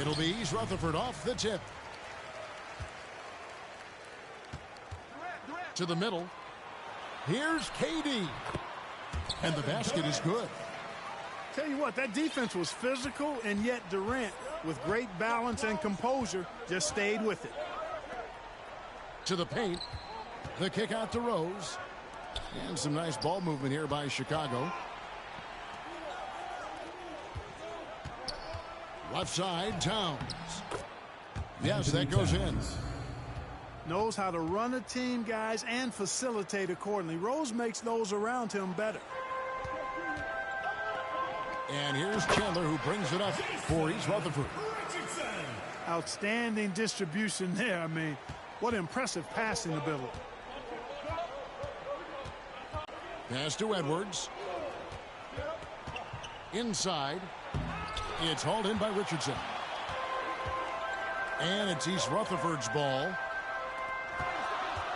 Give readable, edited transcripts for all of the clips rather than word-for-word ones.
It'll be East Rutherford off the tip. To the middle. Here's KD. And the basket is good. Tell you what, that defense was physical, and yet Durant, with great balance and composure, just stayed with it. To the paint. The kick out to Rose. And some nice ball movement here by Chicago. Left side, Towns. Yes, that goes in. Knows how to run a team, guys, and facilitate accordingly. Rose makes those around him better. And here's Chandler, who brings it up for East Rutherford. Outstanding distribution there. I mean, what impressive passing ability. Pass to Edwards. Inside. It's hauled in by Richardson. And it's East Rutherford's ball.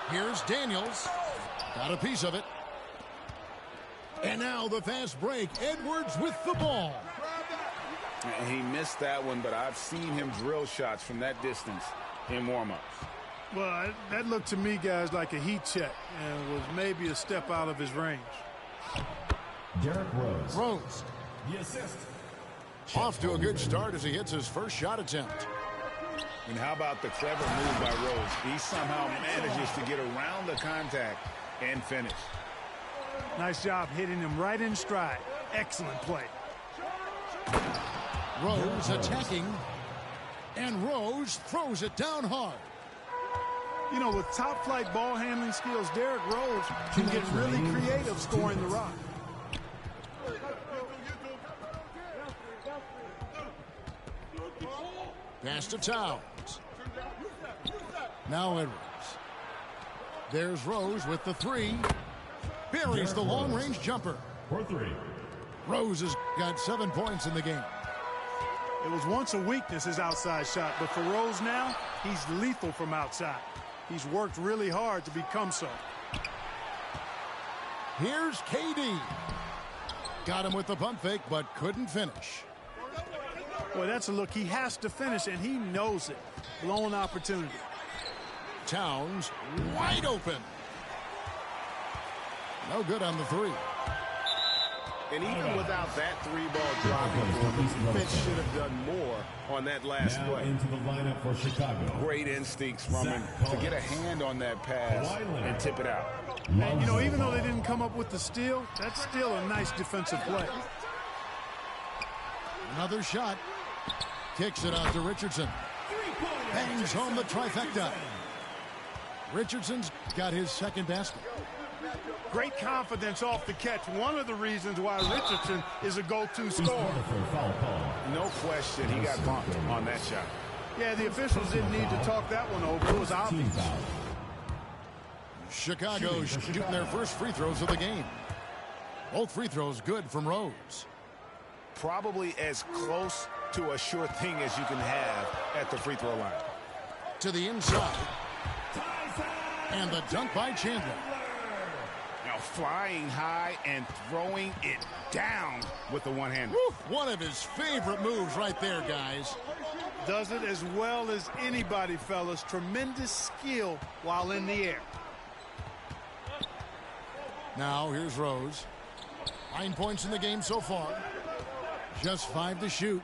Here's Daniels. Got a piece of it. And now the fast break. Edwards with the ball. He missed that one, but I've seen him drill shots from that distance in warm-ups. Well, that looked to me, guys, like a heat check and was maybe a step out of his range. Derrick Rose. Rose. The assist. Off to a good start as he hits his first shot attempt. And how about the clever move by Rose? He somehow manages to get around the contact and finish. Nice job hitting him right in stride. Excellent play. Rose attacking. And Rose throws it down hard. You know, with top-flight ball handling skills, Derrick Rose can get really creative scoring the rock. Pass to Towns. Now Edwards. There's Rose with the three. Buries the long-range jumper. For three. Rose has got 7 points in the game. It was once a weakness, his outside shot, but for Rose now, he's lethal from outside. He's worked really hard to become so. Here's KD. Got him with the pump fake, but couldn't finish. Boy, that's a look he has to finish, and he knows it. Blown opportunity. Towns wide open. No good on the three. And even without that three-ball dropping for him, the defense should have done more on that last Now play. into the lineup for Chicago. Great instincts from him to get a hand on that pass and tip it out. And, you know, even though they didn't come up with the steal, that's still a nice defensive play. Another shot. Kicks it out to Richardson. Bangs home the trifecta. Richardson's got his second basket. Great confidence off the catch. One of the reasons why Richardson is a go-to scorer. No question, he got bumped on that shot. Yeah, the officials didn't need to talk that one over. It was obvious. Chicago shooting their first free throws of the game. Both free throws good from Rose. Probably as close to a sure thing as you can have at the free throw line. To the inside. And the dunk by Chandler. Now flying high and throwing it down with the one-hander. One of his favorite moves right there, guys. Does it as well as anybody, fellas. Tremendous skill while in the air. Now here's Rose. 9 points in the game so far. Just 5 to shoot.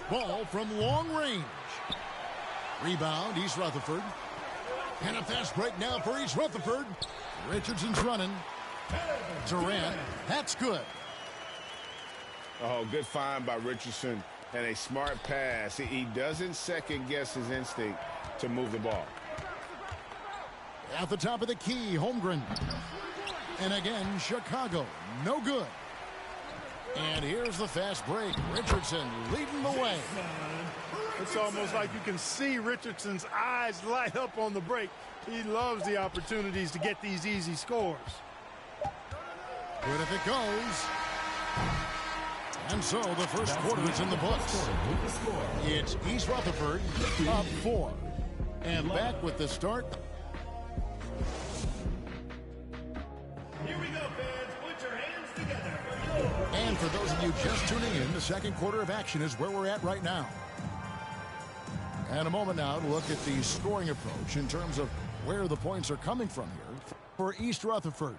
Ball from long range. Rebound, East Rutherford. And a fast break now for East Rutherford. Richardson's running. Durant, that's good. Oh, good find by Richardson and a smart pass. He doesn't second guess his instinct to move the ball. At the top of the key, Holmgren. And again, Chicago, no good. And here's the fast break. Richardson leading the way. It's almost like you can see Richardson's eyes light up on the break. He loves the opportunities to get these easy scores. Good if it goes. And so the first quarter is in the books. It's East Rutherford up 4. And back with the start. Here we go, fans. Put your hands together. And for those of you just tuning in, the second quarter of action is where we're at right now. And a moment now to look at the scoring approach in terms of where the points are coming from here for East Rutherford.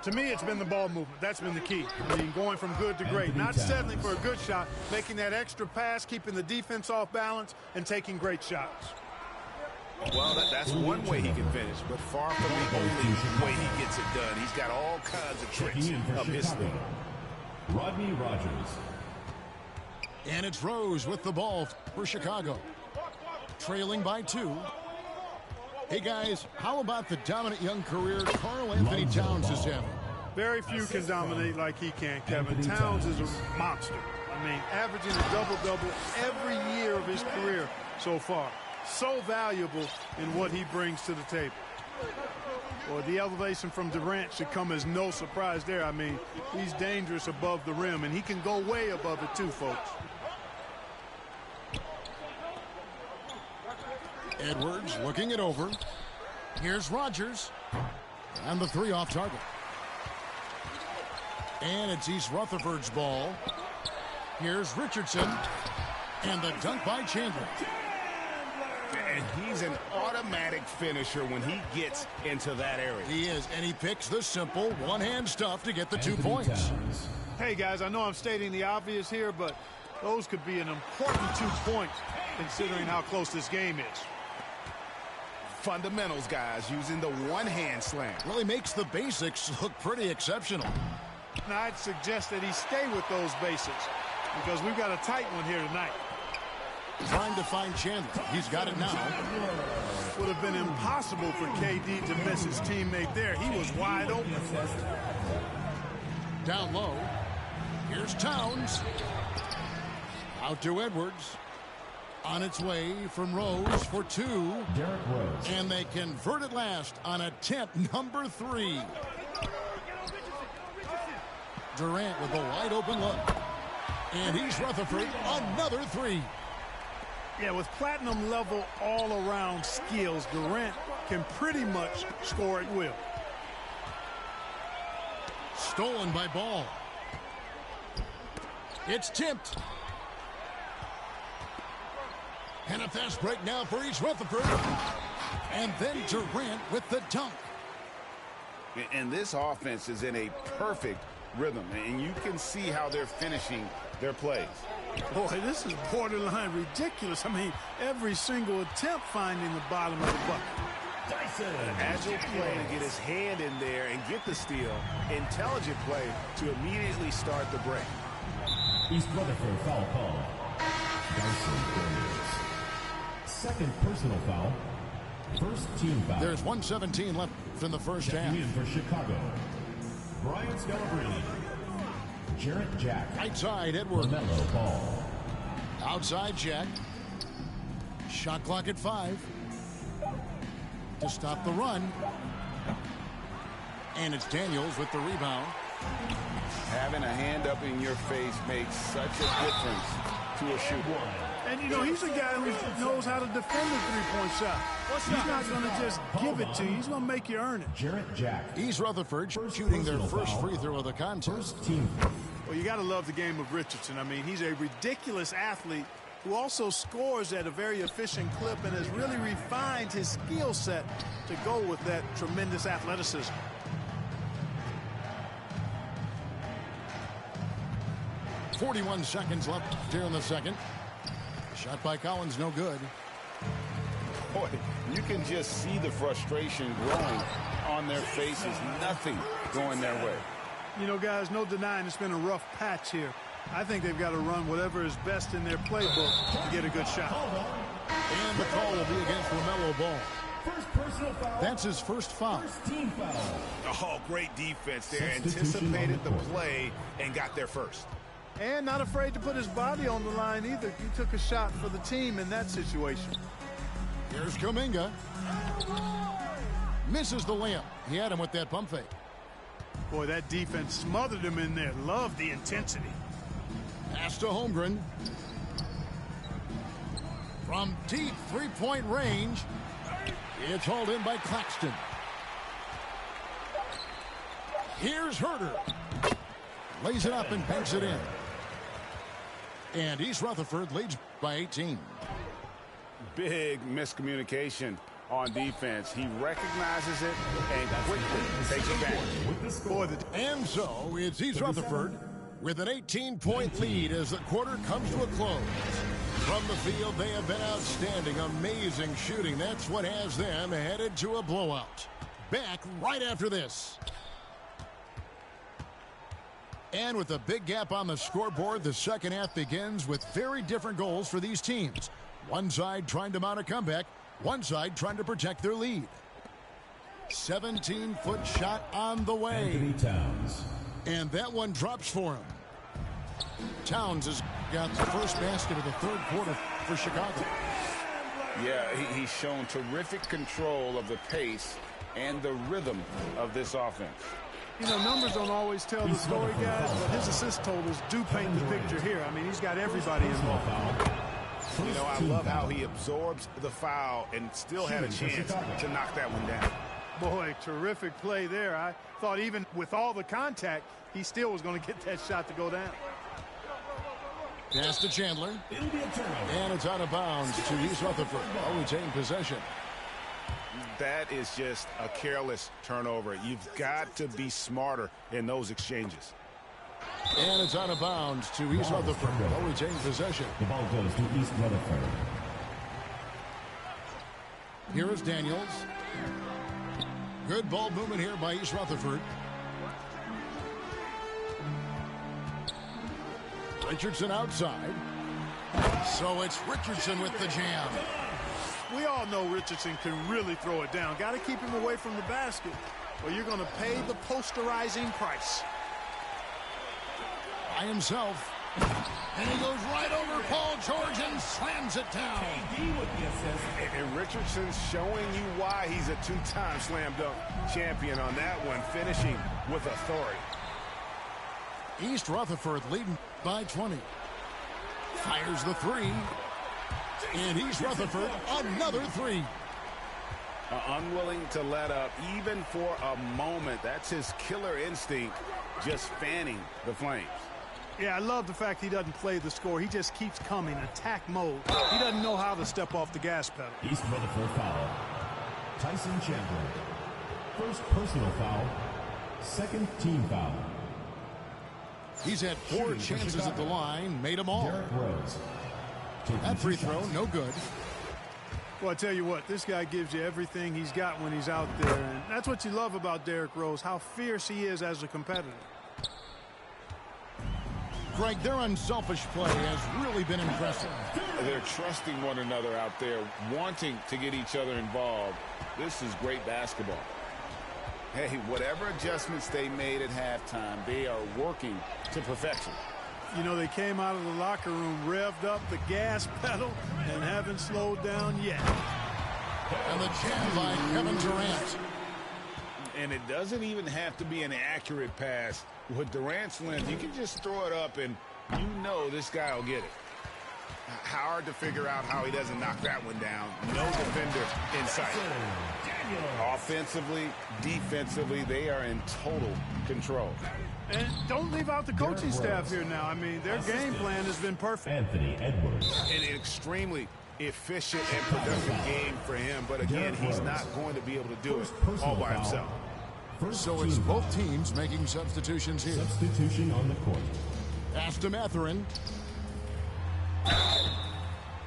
To me, it's been the ball movement. That's been the key. I mean, going from good to great. Not settling for a good shot, making that extra pass, keeping the defense off balance, and taking great shots. Well, that's one way he can finish, but far from the only way he gets it done. He's got all kinds of tricks up his sleeve. Rodney Rogers. And it's Rose with the ball for Chicago. Trailing by 2. Hey, guys, how about the dominant young career Karl Anthony Towns is having? Very few can dominate like he can, Kevin. Towns is a monster. I mean, averaging a double-double every year of his career so far. So valuable in what he brings to the table. Well, the elevation from Durant should come as no surprise there. I mean, he's dangerous above the rim, and he can go way above it too, folks. Edwards looking it over. Here's Rogers. And the 3 off target. And it's East Rutherford's ball. Here's Richardson. And the dunk by Chandler. And he's an automatic finisher when he gets into that area. He is, and he picks the simple one-hand stuff to get the 2 points. Hey, guys, I know I'm stating the obvious here, but those could be an important 2 points considering how close this game is. Fundamentals, guys, using the one-hand slam. Really makes the basics look pretty exceptional. And I'd suggest that he stay with those basics because we've got a tight one here tonight. Trying to find Chandler. He's got it now. Would have been impossible for KD to miss his teammate there. He was wide open. Down low. Here's Towns. Out to Edwards. On its way from Rose for 2. Derrick Rose. And they convert it last on attempt number 3. Durant with a wide open look. And he's Rutherford, another three. Yeah, with platinum level all-around skills, Durant can pretty much score at will. Stolen by Ball. It's tipped. And a fast break now for East Rutherford. And then Durant with the dunk. And this offense is in a perfect rhythm, and you can see how they're finishing their plays. Boy, this is borderline ridiculous. I mean, every single attempt finding the bottom of the bucket. Dyson. Agile play to get his hand in there and get the steal. Intelligent play to immediately start the break. East Rutherford foul call. Dyson Daniels. Second personal foul. First team foul. There's 1:17 left in the first half. Checking in for Chicago. Brian Scalabrine. Jarrett Jack. Right side, Edwards. LaMelo Ball. Outside Jack. Shot clock at 5. To stop the run. And it's Daniels with the rebound. Having a hand up in your face makes such a difference to a shooter. And, you know, he's a guy who knows how to defend the three-point shot. He's not going to just give it to you. He's going to make you earn it. Jarrett Jack. East Rutherford shooting their first free throw of the contest. First team. Well, you got to love the game of Richardson. I mean, he's a ridiculous athlete who also scores at a very efficient clip and has really refined his skill set to go with that tremendous athleticism. .41 seconds left here in the second. Shot by Collins, no good. Boy, you can just see the frustration growing on their faces. Nothing going their way. You know, guys, no denying it's been a rough patch here. I think they've got to run whatever is best in their playbook to get a good shot. And the call will be against LaMelo Ball. First personal foul. That's his first foul. First team foul. Oh, great defense there. Substitution Anticipated the on the court. play and got there first. And not afraid to put his body on the line either. He took a shot for the team in that situation. Here's Kuminga. Misses the layup. He had him with that pump fake. Boy, that defense smothered him in there. Love the intensity. Pass to Holmgren. From deep three-point range, it's hauled in by Claxton. Here's Herter. Lays it up and banks it in. And East Rutherford leads by 18. Big miscommunication on defense. He recognizes it and quickly takes advantage. Boy, And so it's East Rutherford with an 18-point lead as the quarter comes to a close. From the field, they have been outstanding. Amazing shooting. That's what has them headed to a blowout. Back right after this. And with a big gap on the scoreboard, the second half begins with very different goals for these teams. One side trying to mount a comeback, one side trying to protect their lead. 17-foot shot on the way. Anthony Towns. And that one drops for him. Towns has got the first basket of the third quarter for Chicago. Yeah, he's shown terrific control of the pace and the rhythm of this offense. you know, numbers don't always tell the story, guys, but his assist totals do paint the picture here. I mean, he's got everybody involved. You know, I love how he absorbs the foul and still had a chance to knock that one down. Boy, terrific play there. I thought even with all the contact, he still was going to get that shot to go down. Pass to Chandler. And it's out of bounds to East Rutherford. I'll retain possession. That is just a careless turnover. You've got to be smarter in those exchanges. And it's out of bounds to East Rutherford. I'll retain possession. The ball goes to East Rutherford. Here is Daniels. Good ball movement here by East Rutherford. Richardson outside. So it's Richardson with the jam. We all know Richardson can really throw it down. Got to keep him away from the basket, or you're going to pay the posterizing price. By himself. And he goes right over Paul George and slams it down. And Richardson's showing you why he's a two-time slam dunk champion on that one, finishing with authority. East Rutherford leading by 20. Fires the three. And East Rutherford, another three. Unwilling to let up even for a moment. That's his killer instinct, just fanning the flames. Yeah, I love the fact he doesn't play the score. He just keeps coming, attack mode. He doesn't know how to step off the gas pedal. East Rutherford foul. Tyson Chandler. First personal foul. Second team foul. He's had 4 chances at the line, made them all. Derrick Rose. That free throw, no good. Well, I tell you what, this guy gives you everything he's got when he's out there. And that's what you love about Derrick Rose, how fierce he is as a competitor. Greg, their unselfish play has really been impressive. They're trusting one another out there, wanting to get each other involved. This is great basketball. Hey, whatever adjustments they made at halftime, they are working to perfection. You know, they came out of the locker room, revved up the gas pedal, and haven't slowed down yet. And the jam by Kevin Durant. And it doesn't even have to be an accurate pass. With Durant's length, you can just throw it up, and you know this guy will get it. Hard to figure out how he doesn't knock that one down. No defender in sight. Offensively, defensively, they are in total control. And don't leave out the coaching staff here now. I mean, their game plan has been perfect. Anthony Edwards. An extremely efficient and productive game for him. But again, he's not going to be able to do it all by himself. So it's both teams making substitutions here. Substitution on the court. Pass to Mathurin.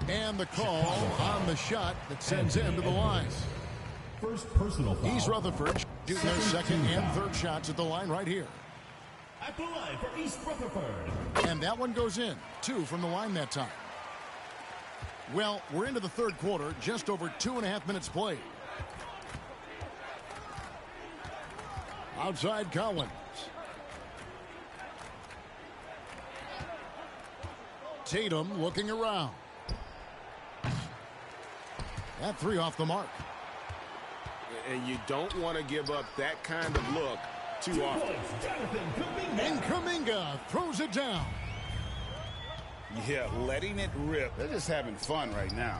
And the call on the shot that sends him to the line. First personal foul. East Rutherford shooting their second and third shots at the line right here. At the line for East Rutherford. And that one goes in. 2 from the line that time. Well, we're into the third quarter, just over 2.5 minutes played. Outside Collins. Tatum looking around. That 3 off the mark. And you don't want to give up that kind of look too often. And Kuminga throws it down. Yeah, letting it rip. They're just having fun right now.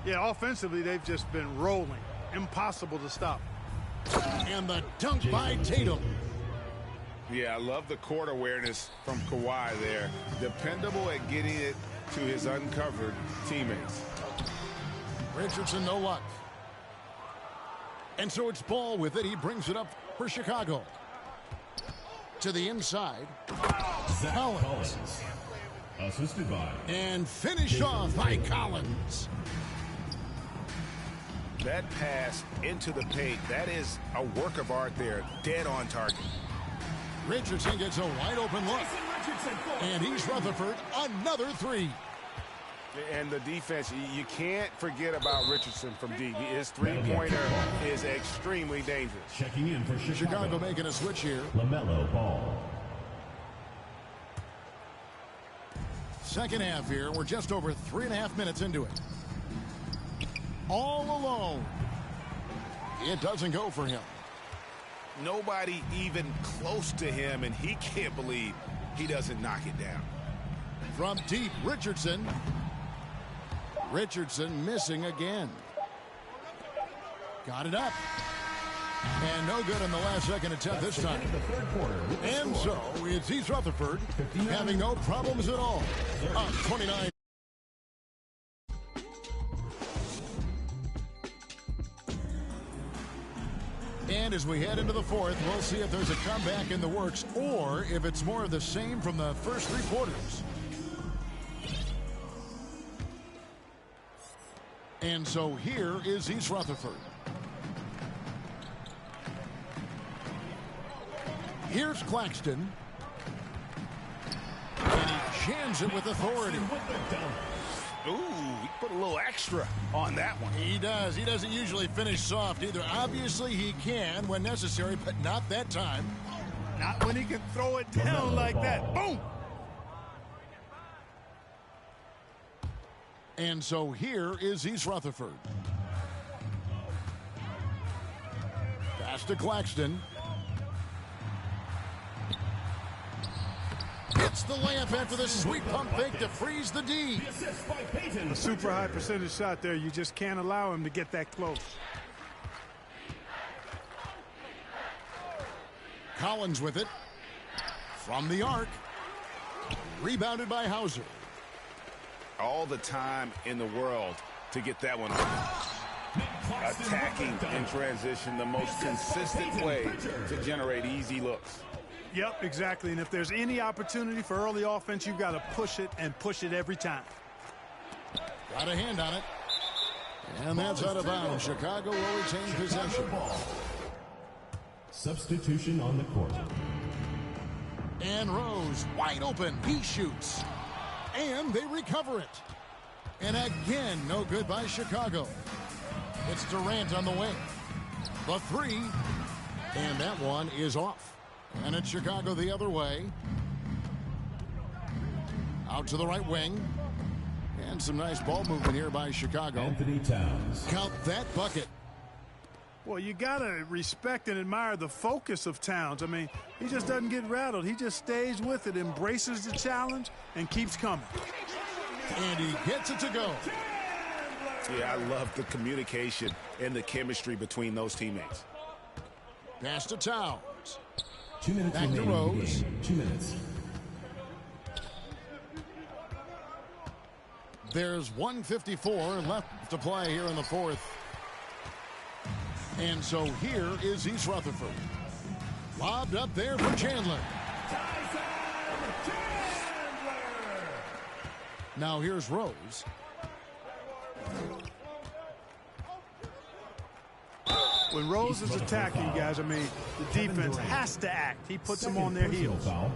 Yeah, offensively, they've just been rolling. Impossible to stop. And the dunk by Tatum. Yeah, I love the court awareness from Kawhi there. Dependable at getting it to his uncovered teammates. Richardson, no luck. And so it's Ball with it. He brings it up for Chicago. To the inside. Collins. Assisted by. And finished off by Collins. That pass into the paint, that is a work of art there. Dead on target. Richardson gets a wide open look. And East Rutherford, another 3. And the defense, you can't forget about Richardson from deep. His three-pointer is extremely dangerous. Checking in for Chicago making a switch here. LaMelo Ball. Second half here. We're just over 3.5 minutes into it. All alone. It doesn't go for him. Nobody even close to him, and he can't believe he doesn't knock it down. From deep, Richardson. Richardson missing again. Got it up. And no good in the last second attempt this time. And so it's East Rutherford having no problems at all. Up 29. And as we head into the fourth, we'll see if there's a comeback in the works or if it's more of the same from the first 3 quarters. And so here is East Rutherford. Here's Claxton. And he jams it with authority. Ooh, he put a little extra on that one. He does. He doesn't usually finish soft either. Obviously, he can when necessary, but not that time. Not when he can throw it down like that. Boom! And so here is East Rutherford. Pass to Claxton. Hits the layup after the sweet pump fake to freeze the D. The assist by Payton. A super high percentage shot there. You just can't allow him to get that close. Collins with it. From the arc. Rebounded by Hauser. All the time in the world to get that one off. Attacking in transition, the most consistent way to generate easy looks. Yep, exactly. And if there's any opportunity for early offense, you've got to push it and push it every time. Got a hand on it. And that's out of bounds. Chicago will retain possession. Substitution on the court. And Rose wide open. He shoots. And they recover it. And again, no good by Chicago. It's Durant on the wing. The three. And that one is off. And it's Chicago the other way. Out to the right wing. And some nice ball movement here by Chicago. Anthony Towns. Count that bucket. Well, you got to respect and admire the focus of Towns. I mean, he just doesn't get rattled. He just stays with it, embraces the challenge, and keeps coming. And he gets it to go. Yeah, I love the communication and the chemistry between those teammates. Pass to Towns. 2 minutes Back to remaining in the Rose. game. 2 minutes. There's 1:54 left to play here in the fourth. And so here is East Rutherford. Lobbed up there for Chandler. Now here's Rose. When Rose is attacking, guys, I mean, the defense has to act. He puts them on their Personal heels. Foul.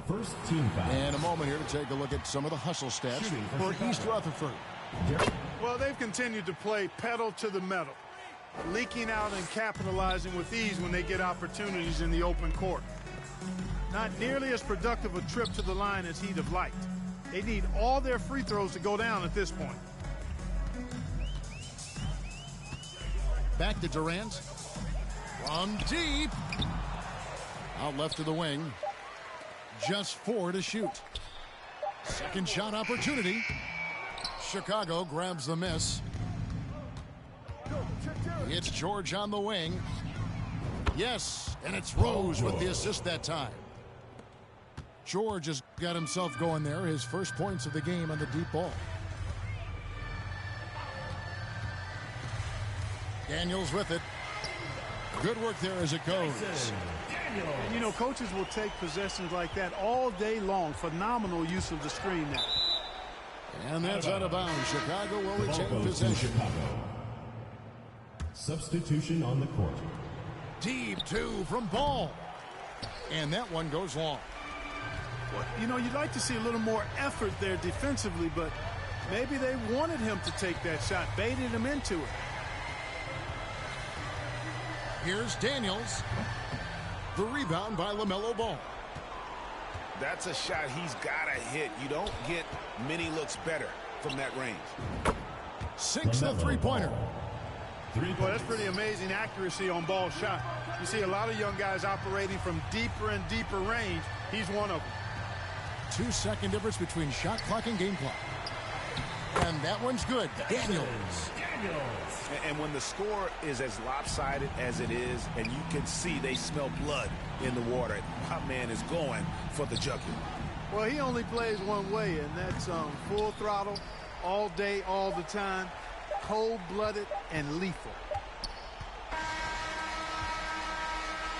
First team foul. And a moment here to take a look at some of the hustle stats for East Rutherford. Well, they've continued to play pedal to the metal, leaking out and capitalizing with ease when they get opportunities in the open court. Not nearly as productive a trip to the line as he'd have liked. They need all their free throws to go down at this point. Back to Durant. From deep. Out left to the wing. Just 4 to shoot. Second shot opportunity. Chicago grabs the miss. It's George on the wing. Yes, and it's Rose with the assist that time. George has got himself going there. His first points of the game on the deep ball. Daniels with it. Good work there as it goes. And, you know, coaches will take possessions like that all day long. Phenomenal use of the screen now. And that's out of bounds. Chicago will Ball retain goes to possession. Chicago. Substitution on the court. Deep 2 from Ball. And that one goes long. Well, you know, you'd like to see a little more effort there defensively, but maybe they wanted him to take that shot, baited him into it. Here's Daniels. The rebound by LaMelo Ball. That's a shot he's got to hit. You don't get many looks better from that range. Sinks the three-pointer. Well, that's pretty amazing accuracy on Ball's shot. You see a lot of young guys operating from deeper and deeper range. He's one of them. 2-second difference between shot clock and game clock. And that one's good. Daniels. And when the score is as lopsided as it is, and you can see they smell blood in the water, my man is going for the jugular. Well, he only plays one way, and that's full throttle, all day, all the time, cold-blooded and lethal.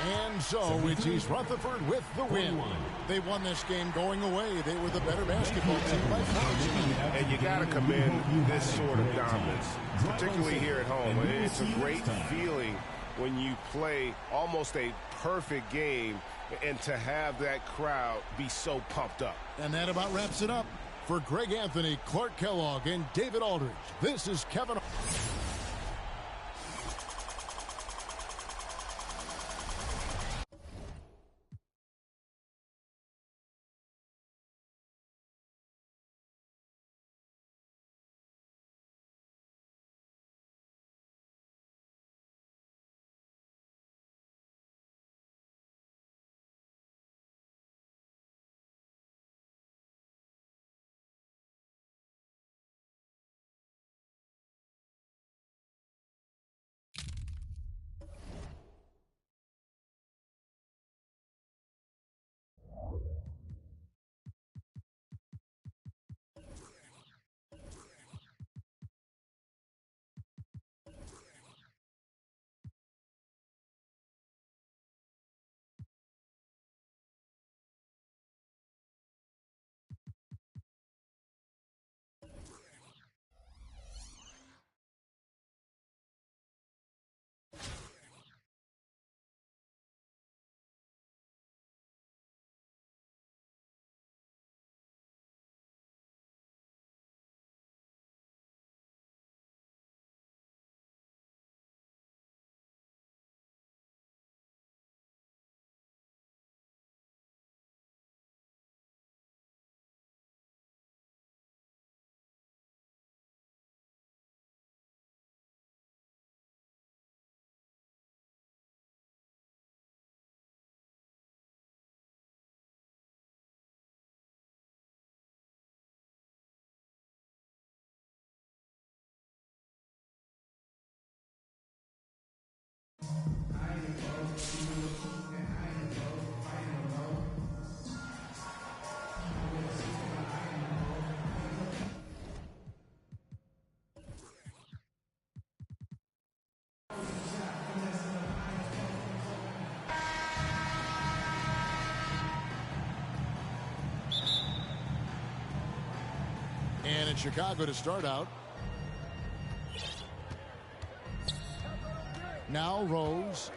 And so it's East Rutherford with the win. They won this game going away. They were the better basketball team by far. And you got to commend this sort of dominance, particularly here at home. It's a great feeling when you play almost a perfect game and to have that crowd be so pumped up. And that about wraps it up. For Greg Anthony, Clark Kellogg, and David Aldridge, this is Kevin. And it's Chicago to start out. Now Rose.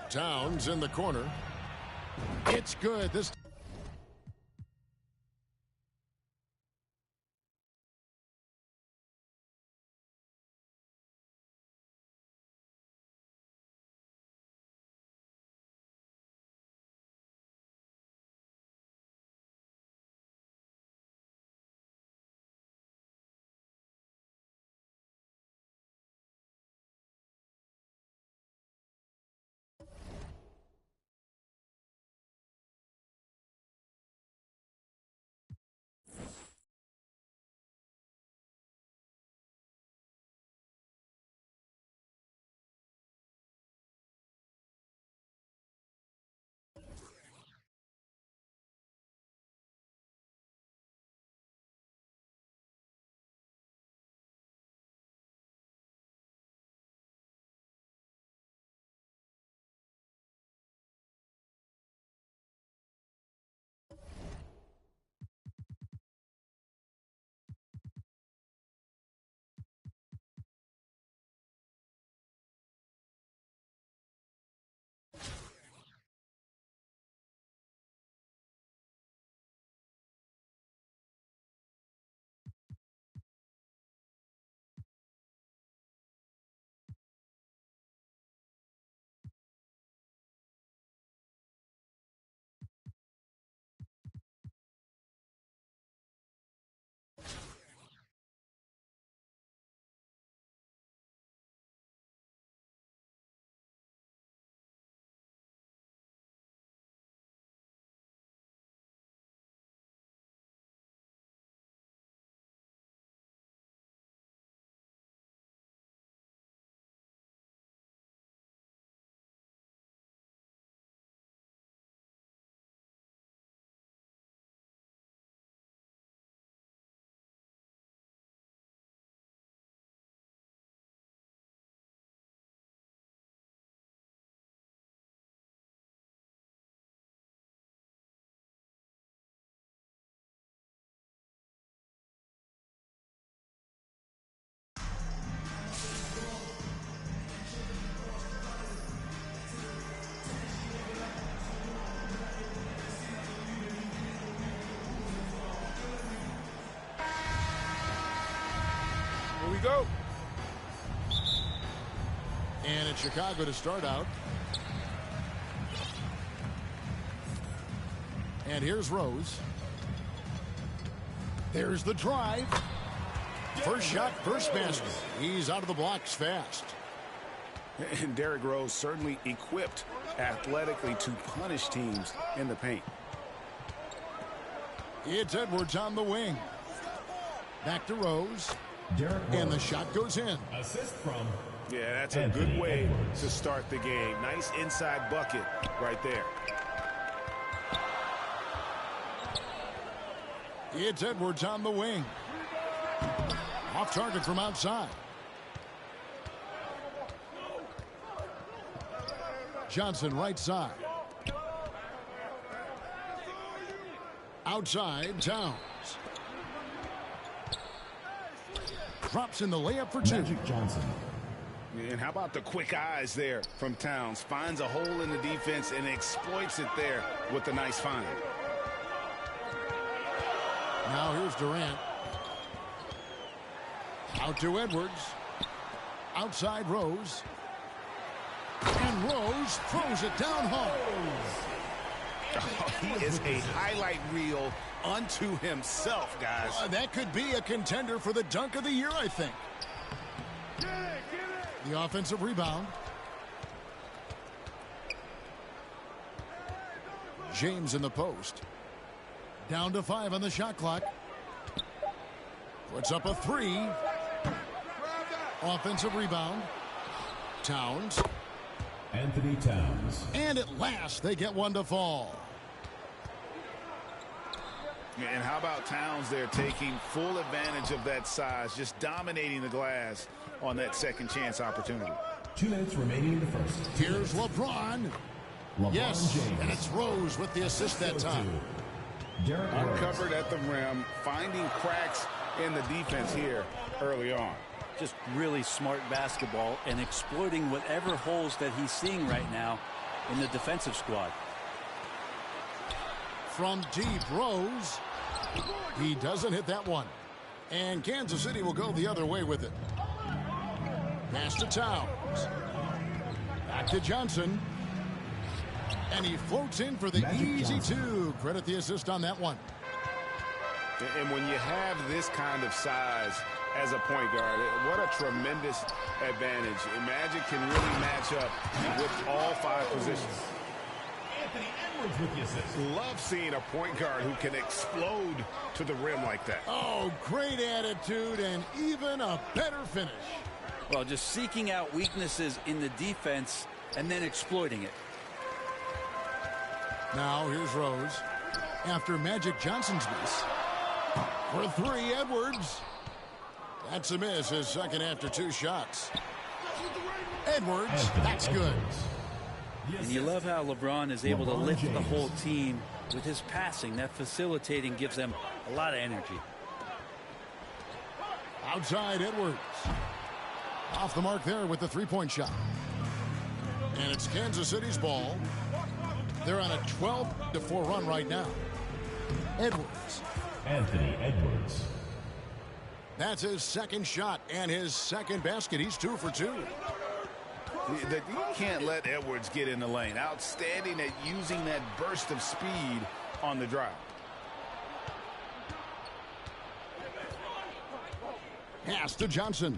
Towns in the corner. It's good. This Here we go. and it's Chicago to start out. And here's Rose. There's the drive. First shot, first basket. He's out of the blocks fast. And Derrick Rose certainly equipped athletically to punish teams in the paint. It's Edwards on the wing. Back to Rose. And the shot goes in. Assist from. Yeah, that's a good way to start the game. Nice inside bucket right there. It's Edwards on the wing. Off target from outside. Johnson right side. Outside, Towns. Drops in the layup for two. Magic Johnson. And how about the quick eyes there from Towns? Finds a hole in the defense and exploits it there with a nice find. Now here's Durant. Out to Edwards. Outside Rose. And Rose throws it down hard. Oh, he is a highlight reel unto himself, guys. That could be a contender for the dunk of the year, I think. The offensive rebound. James in the post. Down to 5 on the shot clock. Puts up a 3. Offensive rebound. Towns. Anthony Towns. And at last, they get one to fall. And how about Towns there taking full advantage of that size, just dominating the glass on that second chance opportunity. 2 minutes remaining in the first. Here's LeBron. Yes, James. and it's Rose with the assist that time. Derrick Rose. Uncovered at the rim, finding cracks in the defense here early on. Just really smart basketball and exploiting whatever holes that he's seeing right now in the defensive squad. From deep, Rose. He doesn't hit that one. And Kansas City will go the other way with it. Pass to Towns. Back to Johnson. And he floats in for the easy two. Credit the assist on that one. And when you have this kind of size as a point guard, what a tremendous advantage. Magic can really match up with all 5 positions. Anthony Edwards with the assist. Love seeing a point guard who can explode to the rim like that. Oh, great attitude and even a better finish. Well, just seeking out weaknesses in the defense and then exploiting it. Now here's Rose. After Magic Johnson's miss. For 3, Edwards. That's a miss, his second after 2 shots. Edwards, that's good. And you love how LeBron is able to lift the whole team with his passing. That facilitating gives them a lot of energy. Outside Edwards. Off the mark there with the 3-point shot. And it's Kansas City's ball. They're on a 12-4 run right now. Edwards. Anthony Edwards. That's his second shot and his second basket. He's 2 for 2. You can't let Edwards get in the lane. Outstanding at using that burst of speed on the drive. Pass to Johnson.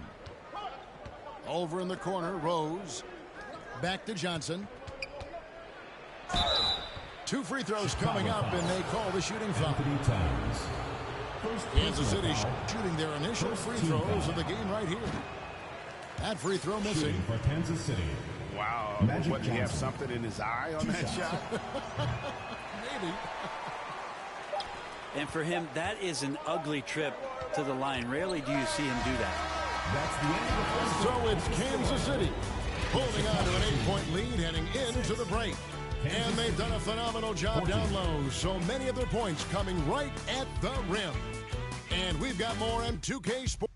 Over in the corner, Rose. Back to Johnson. 2 free throws coming up, and they call the shooting foul. Anthony Towns. Kansas City shooting their initial free throws of the game right here. That free throw missing. Shooting for Kansas City. Wow. Magic What, do you have Johnson. something in his eye on that shot? Maybe. And for him, that is an ugly trip to the line. Rarely do you see him do that. That's the end of the first. So it's Kansas City holding on to an 8-point lead heading into the break. And they've done a phenomenal job down low. So many of their points coming right at the rim. And we've got more M2K Sports.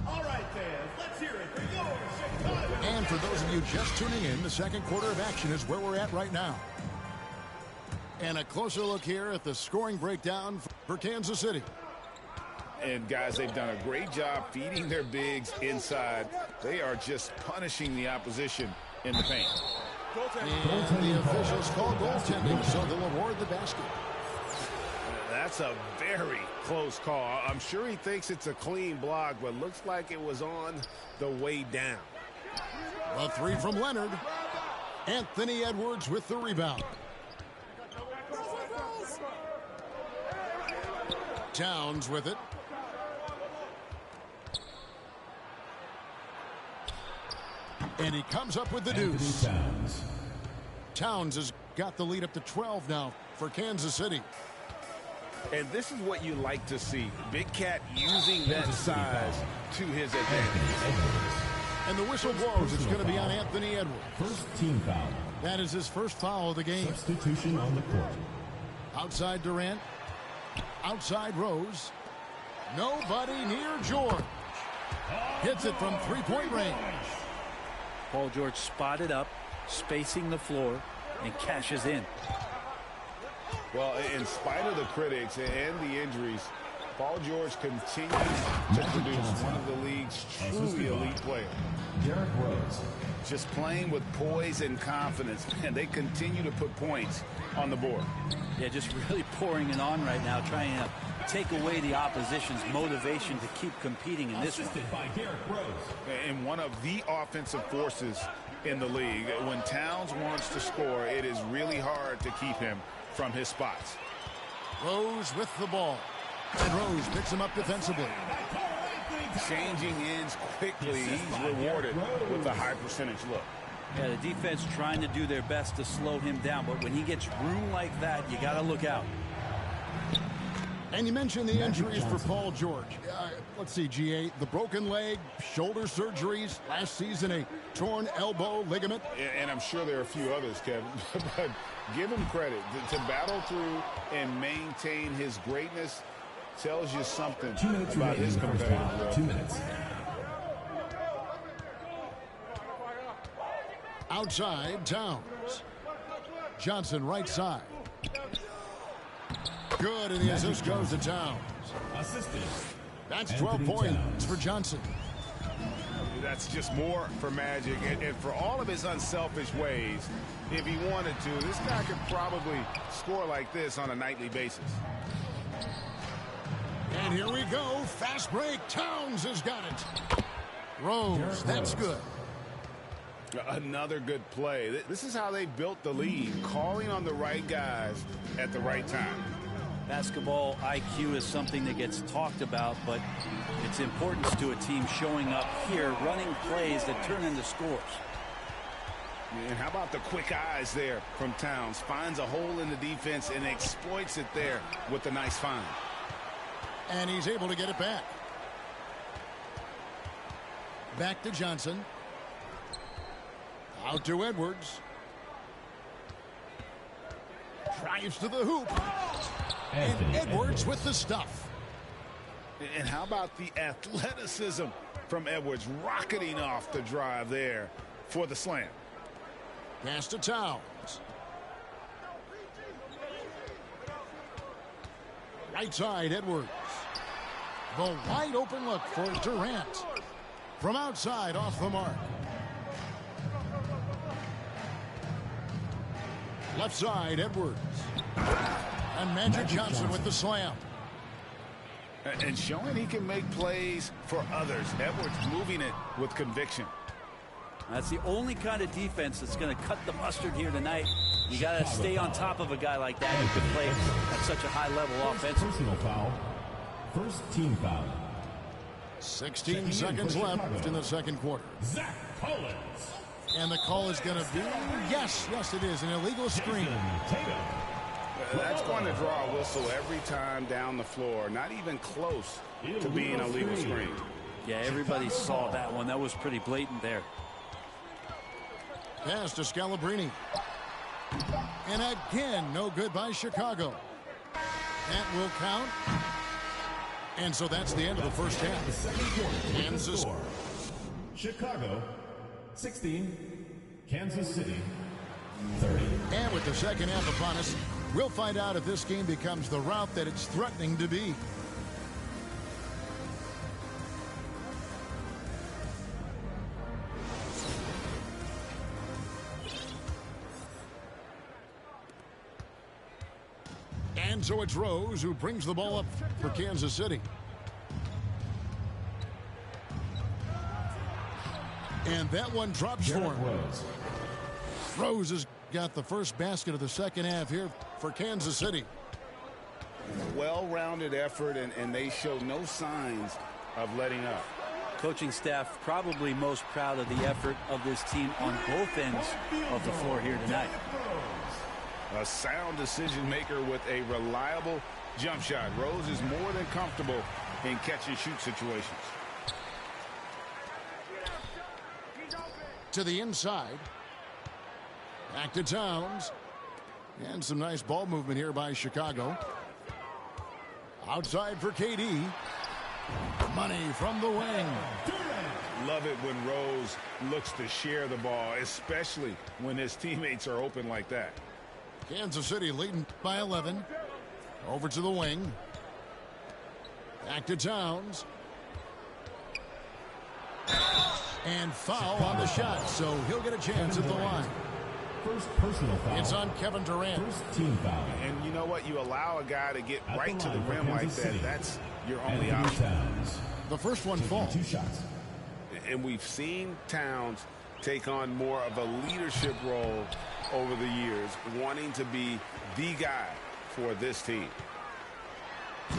All right, fans, let's hear it for your Chicago. And for those of you just tuning in, the second quarter of action is where we're at right now. And a closer look here at the scoring breakdown for Kansas City. And guys, they've done a great job feeding their bigs inside. They are just punishing the opposition in the paint. And the officials call goaltending, so they'll award the basket. That's a very close call. I'm sure he thinks it's a clean block, but looks like it was on the way down. A 3 from Leonard. Anthony Edwards with the rebound. Towns with it. And he comes up with the deuce. Towns. Towns has got the lead up to 12 now for Kansas City. And this is what you like to see. Big Cat using that size to his advantage. And the whistle blows. It's going to be on Anthony Edwards. First team foul. That is his first foul of the game. Substitution on the court. Outside Durant. Outside Rose. Nobody near George. Hits it from 3-point range. Paul George spotted up, spacing the floor, and cashes in. Well, in spite of the critics and the injuries, Paul George continues to produce one of the league's truly elite players. Derrick Rose. Just playing with poise and confidence, and they continue to put points on the board. Yeah, just really pouring it on right now, trying to take away the opposition's motivation to keep competing in this one. Assisted by Derrick Rose. And one of the offensive forces in the league. When Towns wants to score, it is really hard to keep him from his spots. Rose with the ball. And Rose picks him up defensively. changing ends quickly. He's rewarded with a high percentage look. Yeah, the defense trying to do their best to slow him down, but when he gets room like that, you got to look out. And you mentioned the injuries for Paul George. Let's see, GA, the broken leg, shoulder surgeries, last season a torn elbow ligament. And I'm sure there are a few others, Kevin, but give him credit. To battle through and maintain his greatness tells you something about his competitive role. 2 minutes. Outside, Towns. Johnson, right side. Good, and the assist goes to Towns. Assisted. That's 12 points for Johnson. That's just more for Magic. And for all of his unselfish ways, if he wanted to, this guy could probably score like this on a nightly basis. And here we go. Fast break. Towns has got it. Rose, that's good. Another good play. This is how they built the lead, calling on the right guys at the right time. Basketball IQ is something that gets talked about, but its importance to a team showing up here, running plays that turn into scores. And how about the quick eyes there from Towns? Finds a hole in the defense and exploits it there with a nice find. And he's able to get it back. Back to Johnson. Out to Edwards. Drives to the hoop. And Edwards with the stuff. And how about the athleticism from Edwards, rocketing off the drive there for the slam. Pass to Towns. Right side, Edwards. The wide open look for Durant. From outside, off the mark. Left side, Edwards. And Magic Johnson with the slam. And showing he can make plays for others. Edwards moving it with conviction. That's the only kind of defense that's going to cut the mustard here tonight. You got to stay on top of a guy like that who can play at such a high level offensively. Personal foul. First team foul. 16 seconds left in the second quarter. Zach Collins. And the call is going to be, yes, it is, an illegal screen. That's going to draw a whistle every time down the floor. Not even close to being a legal screen. Yeah, everybody saw that one. That was pretty blatant there. Pass to Scalabrine. And again, no good by Chicago. That will count. And so that's the end of the first half. The second quarter. Kansas. Chicago 16. Kansas City 30. And with the second half upon us, we'll find out if this game becomes the route that it's threatening to be. And so it's Rose who brings the ball up for Kansas City. And that one drops for him. Rose has got the first basket of the second half here for Kansas City. Well-rounded effort, and they show no signs of letting up. Coaching staff probably most proud of the effort of this team on both ends of the floor here tonight. A sound decision maker with a reliable jump shot. Rose is more than comfortable in catch-and-shoot situations. To the inside. Back to Towns. And some nice ball movement here by Chicago. Outside for KD. Money from the wing. Love it when Rose looks to share the ball, especially when his teammates are open like that. Kansas City leading by 11. Over to the wing. Back to Towns. And foul on the shot, so he'll get a chance at the line. First personal foul. It's on Kevin Durant. First team foul. And you know what? You allow a guy to get right to the line for rim like Kansas that. City. That's your only Anthony option. Towns. The first one falls. 2 shots. And we've seen Towns take on more of a leadership role over the years, wanting to be the guy for this team.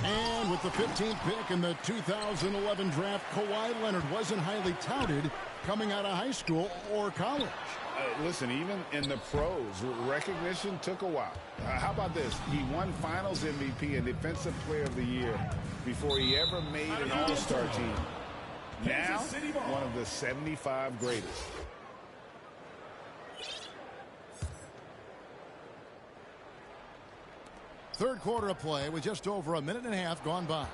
And with the 15th pick in the 2011 draft, Kawhi Leonard wasn't highly touted coming out of high school or college. Listen, even in the pros, recognition took a while. How about this? He won Finals MVP and Defensive Player of the Year before he ever made an All-Star team. Now, one of the 75 greatest. Third quarter of play with just over a minute and a half gone by.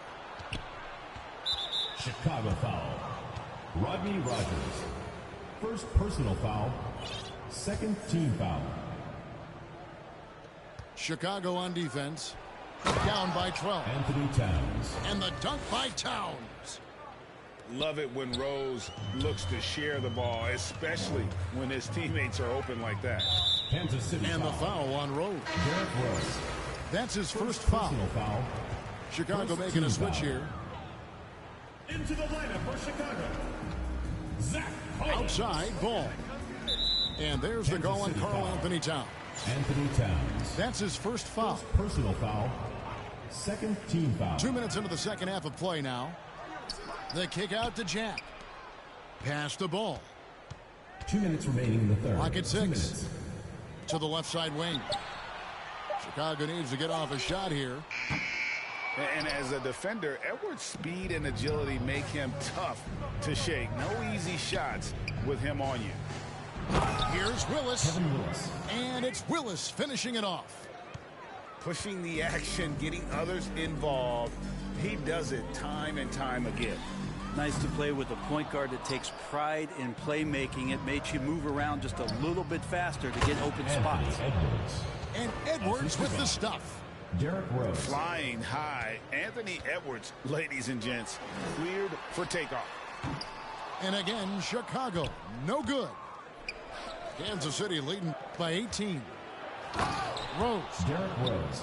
Chicago foul. Rodney Rogers. First personal foul. Second team foul. Chicago on defense. Down by 12. Anthony Towns. And the dunk by Towns. Love it when Rose looks to share the ball, especially when his teammates are open like that. Kansas City And foul. the foul on Rose. Derrick Rose. That's his first foul. Personal foul. Chicago First making a team switch foul. here. Into the lineup for Chicago, Zach Collins. Outside ball. And there's the call on City Karl foul. Anthony Towns. Anthony Towns. That's his first foul. First personal foul. Second team foul. 2 minutes into the second half of play now. The kick out to Jack. Pass the ball. 2 minutes remaining in the third. Clock at 2 6. minutes. To the left side wing. Chicago needs to get off a shot here. And as a defender, Edwards' speed and agility make him tough to shake. No easy shots with him on you. Here's Willis. Kevin Willis. And it's Willis finishing it off. Pushing the action, getting others involved. He does it time and time again. Nice to play with a point guard that takes pride in playmaking. It makes you move around just a little bit faster to get open spots. Anthony Edwards. And Edwards with the stuff. Derrick Rose. Flying high, Anthony Edwards, ladies and gents, cleared for takeoff. And again, Chicago, no good. Kansas City leading by 18. Rose. Derrick Rose.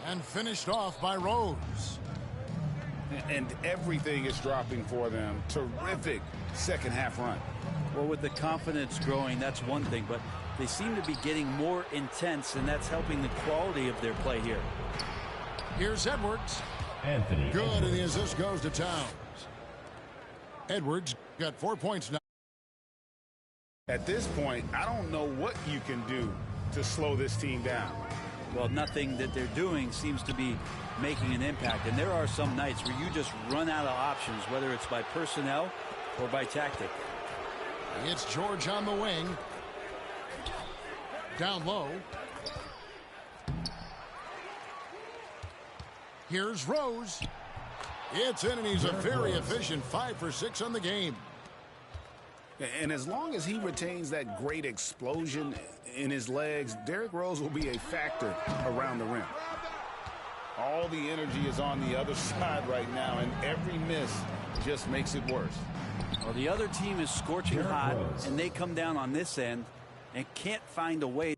And finished off by Rose. And everything is dropping for them. Terrific second half run. Well, with the confidence growing, that's one thing, but they seem to be getting more intense, and that's helping the quality of their play here. Here's Edwards. Anthony Good, Edwards. and the assist goes to Towns. Edwards got 4 points now. At this point, I don't know what you can do to slow this team down. Well, nothing that they're doing seems to be making an impact, and there are some nights where you just run out of options, whether it's by personnel or by tactic. It's George on the wing. Down low. Here's Rose. It's in, and he's a very efficient 5 for 6 on the game. And as long as he retains that great explosion in his legs, Derrick Rose will be a factor around the rim. All the energy is on the other side right now, and every miss just makes it worse. Well, the other team is scorching Derrick hot, Rose. and they come down on this end and can't find a way.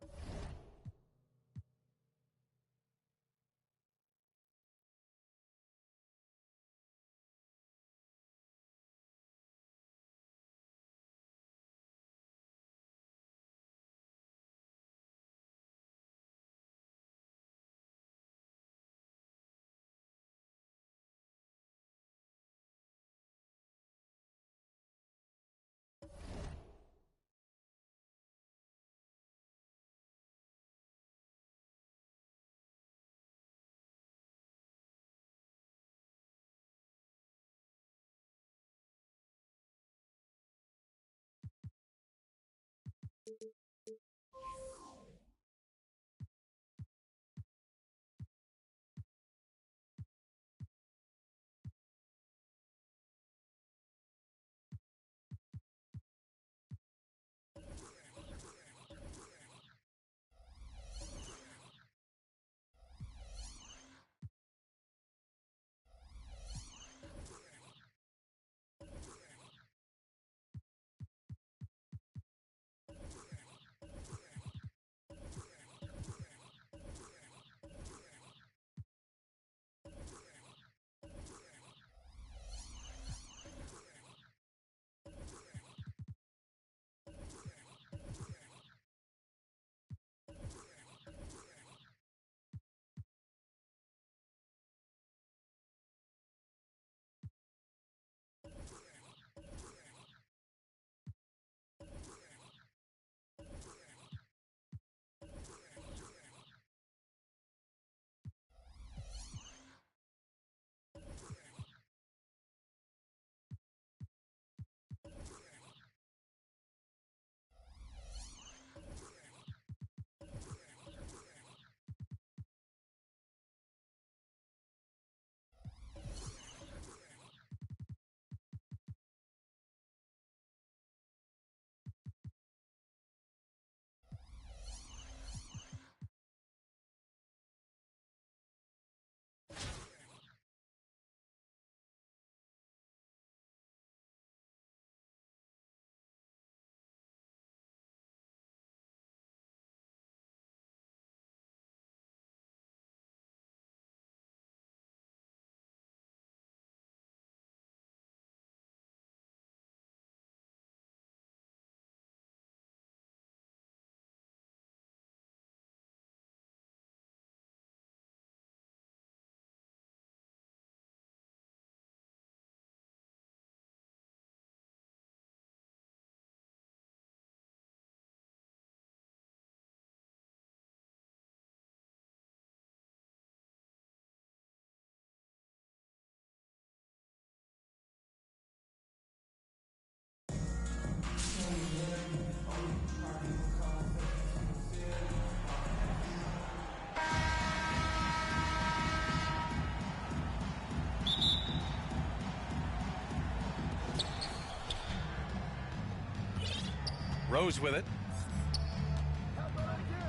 Rose with it.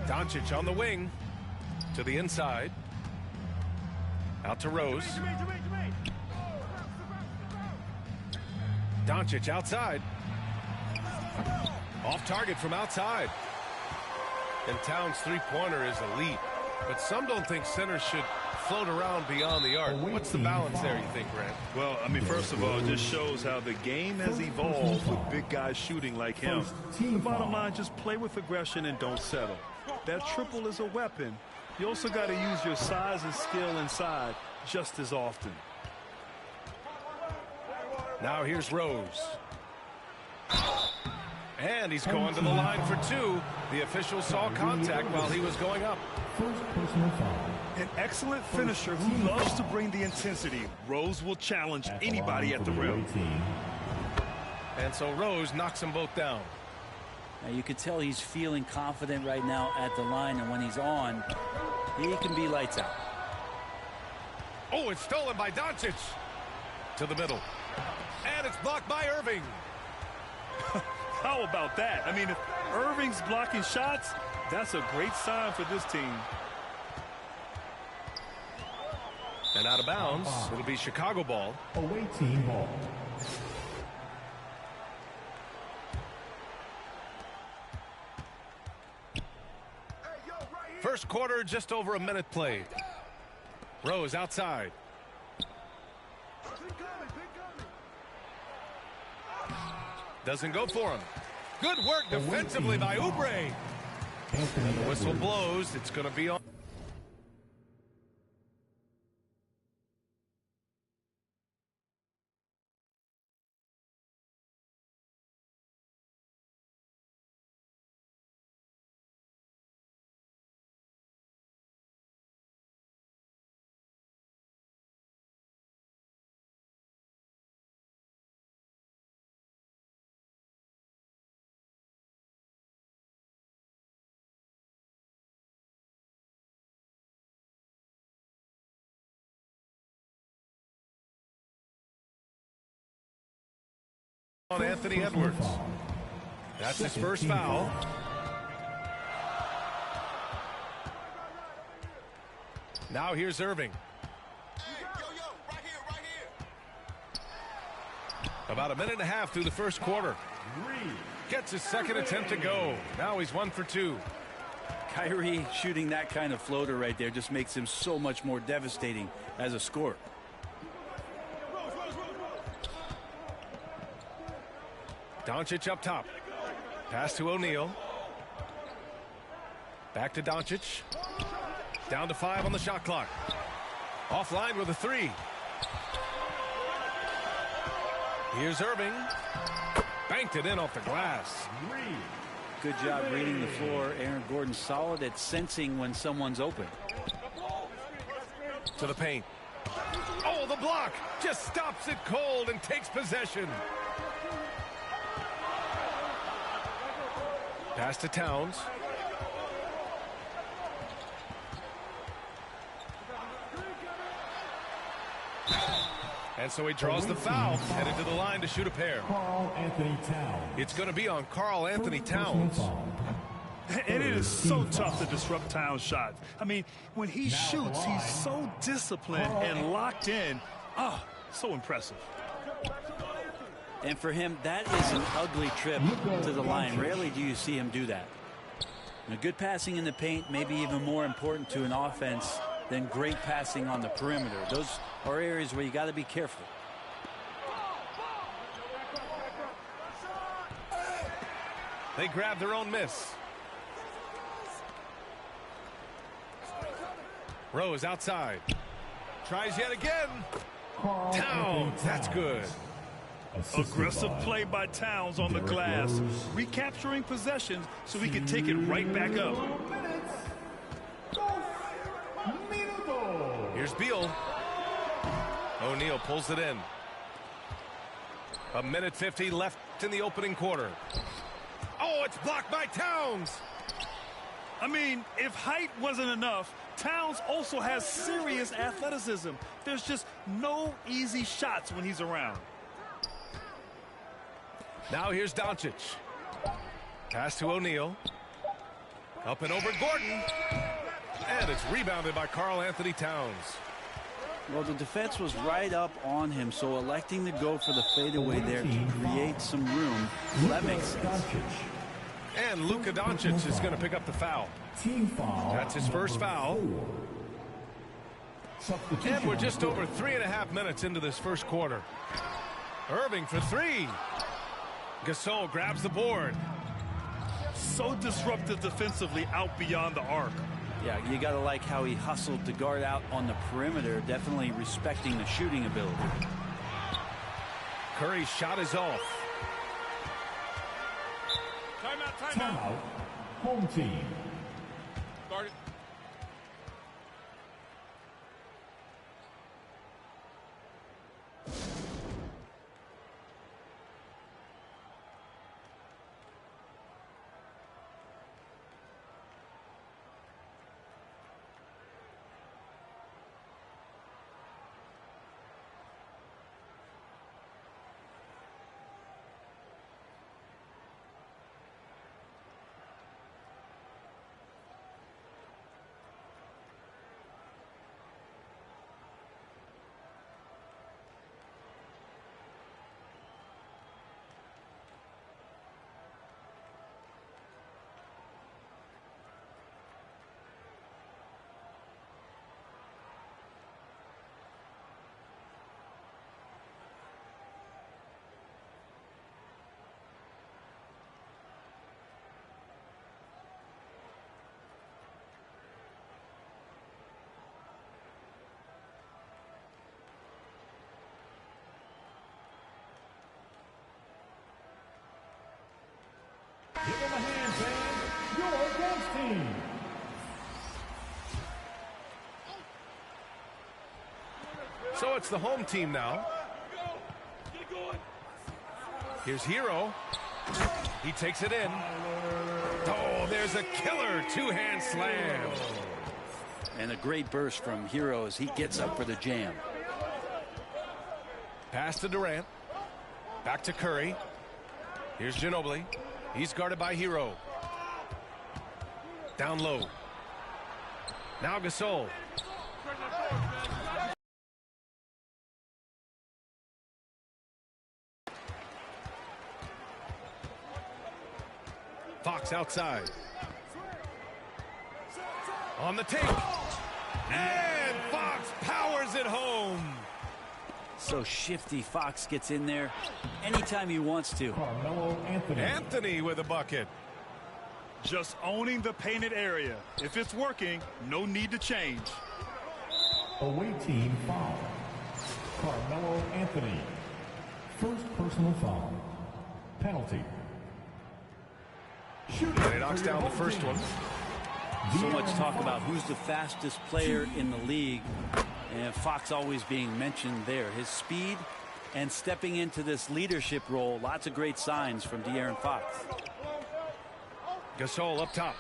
Doncic on the wing. To the inside. Out to Rose. Doncic outside. Off target from outside. And Towns' three-pointer is elite. But some don't think centers should float around beyond the arc. What's the balance there, you think, Grant? Well, I mean, first of all, it just shows how the game has evolved with big guys shooting like him. The bottom line, just play with aggression and don't settle. That triple is a weapon. You also got to use your size and skill inside just as often. Now here's Rose. And he's going to the line for two. The official saw contact while he was going up. An excellent finisher who loves to bring the intensity. Rose will challenge anybody at the rim. And so Rose knocks them both down. Now you can tell he's feeling confident right now at the line, and when he's on, he can be lights out. Oh, it's stolen by Doncic. To the middle. And it's blocked by Irving. How about that? I mean, if Irving's blocking shots, that's a great sign for this team. And out of bounds, it'll be Chicago ball. Away team ball. First quarter, just over a minute played. Rose outside. Doesn't go for him. Good work defensively by Oubre. And the whistle blows. It's going to be on. On Anthony Edwards. That's his first foul. Now here's Irving. About a minute and a half through the first quarter. Gets his second attempt to go. Now he's 1 for 2. Kyrie shooting that kind of floater right there just makes him so much more devastating as a scorer. Doncic up top. Pass to O'Neal. Back to Doncic. Down to 5 on the shot clock. Offline with a 3. Here's Irving. Banked it in off the glass. Good job reading the floor. Aaron Gordon solid at sensing when someone's open. To the paint. Oh, the block. Just stops it cold and takes possession. Pass to Towns. And so he draws the foul, headed to the line to shoot a pair. Karl-Anthony Towns. It's going to be on Karl-Anthony Towns. And it is so tough to disrupt Towns' shots. I mean, when he shoots, he's so disciplined and locked in. So impressive. And for him, that is an ugly trip to the line. Rarely do you see him do that. Now, good passing in the paint may be even more important to an offense than great passing on the perimeter. Those are areas where you got to be careful. They grab their own miss. Rose outside. Tries yet again. Towns, that's good. Aggressive play by Towns on the glass, recapturing possessions so he can take it right back up. Here's Beal. O'Neal pulls it in. 1:50 left in the opening quarter. Oh, it's blocked by Towns. I mean, if height wasn't enough, Towns also has serious athleticism. There's just no easy shots when he's around. Now here's Doncic. Pass to O'Neal. Up and over Gordon. And it's rebounded by Karl-Anthony Towns. Well, the defense was right up on him, so electing to go for the fadeaway there to create some room, well, that makes sense. And Luka Doncic is going to pick up the foul. Team foul. That's his first foul. And we're just over 3.5 minutes into this first quarter. Irving for three. Gasol grabs the board. So disruptive defensively out beyond the arc. Yeah, you got to like how he hustled to guard out on the perimeter, definitely respecting the shooting ability. Curry's shot is off. Timeout. Home team. Guard it. Give him a hand, fans. Your Ghost team. So it's the home team now. Here's Hero. He takes it in. Oh, there's a killer two-hand slam. And a great burst from Hero as he gets up for the jam. Pass to Durant. Back to Curry. Here's Ginobili. He's guarded by Hero. Down low. Now Gasol. Fox outside. On the take. And Fox powers it home. So shifty. Fox gets in there anytime he wants to. Carmelo Anthony. Anthony with a bucket. Just owning the painted area. If it's working, no need to change. Away team foul. Carmelo Anthony. First personal foul. Penalty. And he knocks down the first one. So much talk about who's the fastest player in the league. And Fox always being mentioned there. His speed and stepping into this leadership role. Lots of great signs from De'Aaron Fox. Gasol up top.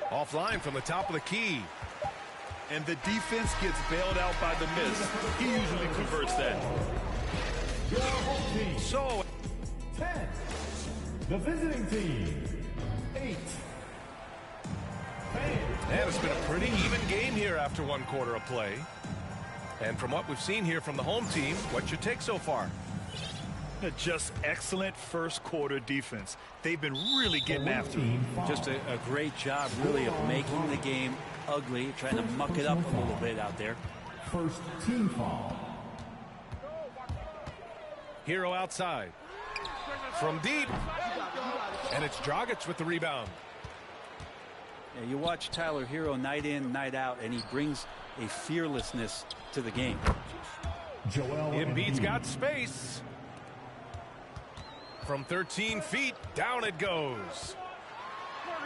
Offline from the top of the key. And the defense gets bailed out by the miss. He usually converts that. So 10. The visiting team. 8. And it's been a pretty even game here after one quarter of play. And from what we've seen here from the home team, what's your take so far? Just excellent first quarter defense. They've been really getting after it. Just a great job, really, of making the game ugly, trying to muck it up a little bit out there. First team foul. Hero outside. From deep. And it's Dragic with the rebound. Yeah, you watch Tyler Hero night in, night out, and he brings a fearlessness to the game. Embiid's got space. From 13 feet, down it goes.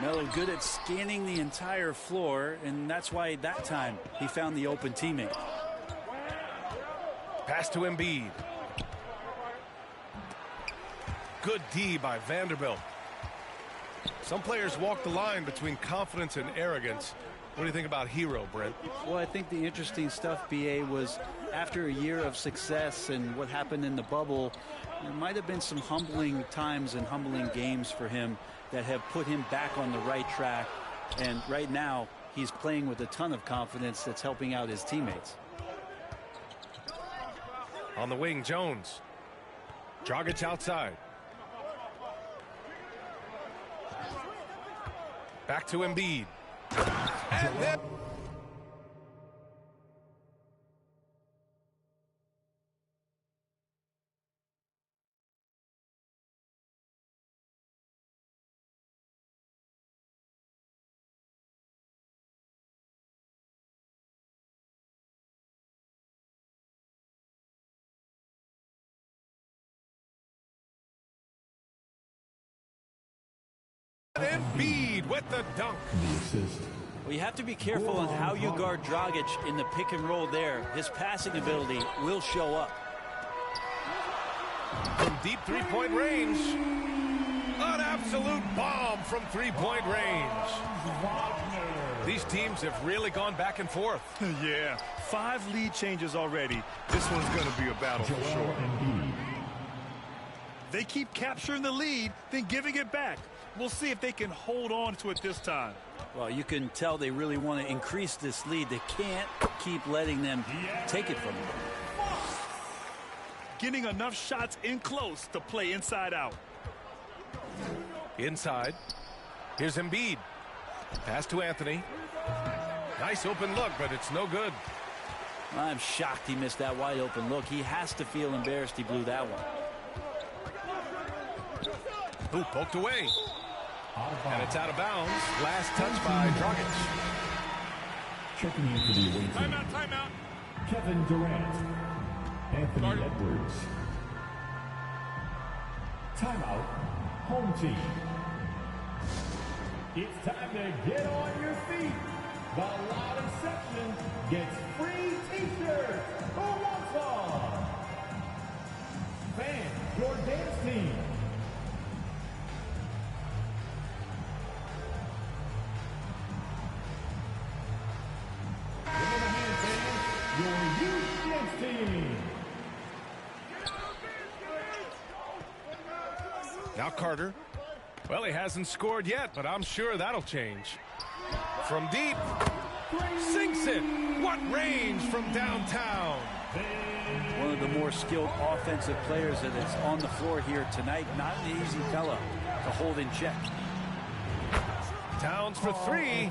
Melo good at scanning the entire floor, and that's why that time he found the open teammate. Pass to Embiid. Good D by Vanderbilt. Some players walk the line between confidence and arrogance. What do you think about Hero, Brent? Well, I think the interesting stuff, BA, was after a year of success and what happened in the bubble, There might have been some humbling times and humbling games for him that have put him back on the right track. And right now, he's playing with a ton of confidence that's helping out his teammates. On the wing, Jones. Dragic outside. Back to Embiid. And then Embiid with the dunk. The assist. Well, you have to be careful on how you guard Dragic in the pick and roll there. His passing ability will show up. From deep three-point range. An absolute bomb from three-point range. These teams have really gone back and forth. Yeah, 5 lead changes already. This one's going to be a battle for sure. They keep capturing the lead, then giving it back. We'll see if they can hold on to it this time. Well, you can tell they really want to increase this lead. They can't keep letting them take it from them. Getting enough shots in close to play inside out. Inside. Here's Embiid. Pass to Anthony. Nice open look, but it's no good. I'm shocked he missed that wide open look. He has to feel embarrassed he blew that one. Ooh, poked away. And it's out of bounds. Last touch by Dragic. Checking in for the away team. Timeout. Kevin Durant. Anthony Edwards. Timeout. Home team. It's time to get on your feet. The loudest section gets free t-shirts. Who wants one? Fans, your dance team. Give them a hand, fans. Your youth dance team. Now Carter. Well, he hasn't scored yet, but I'm sure that'll change. From deep. Sinks it. What range from downtown. One of the more skilled offensive players that is on the floor here tonight. Not an easy fella to hold in check. Towns for three.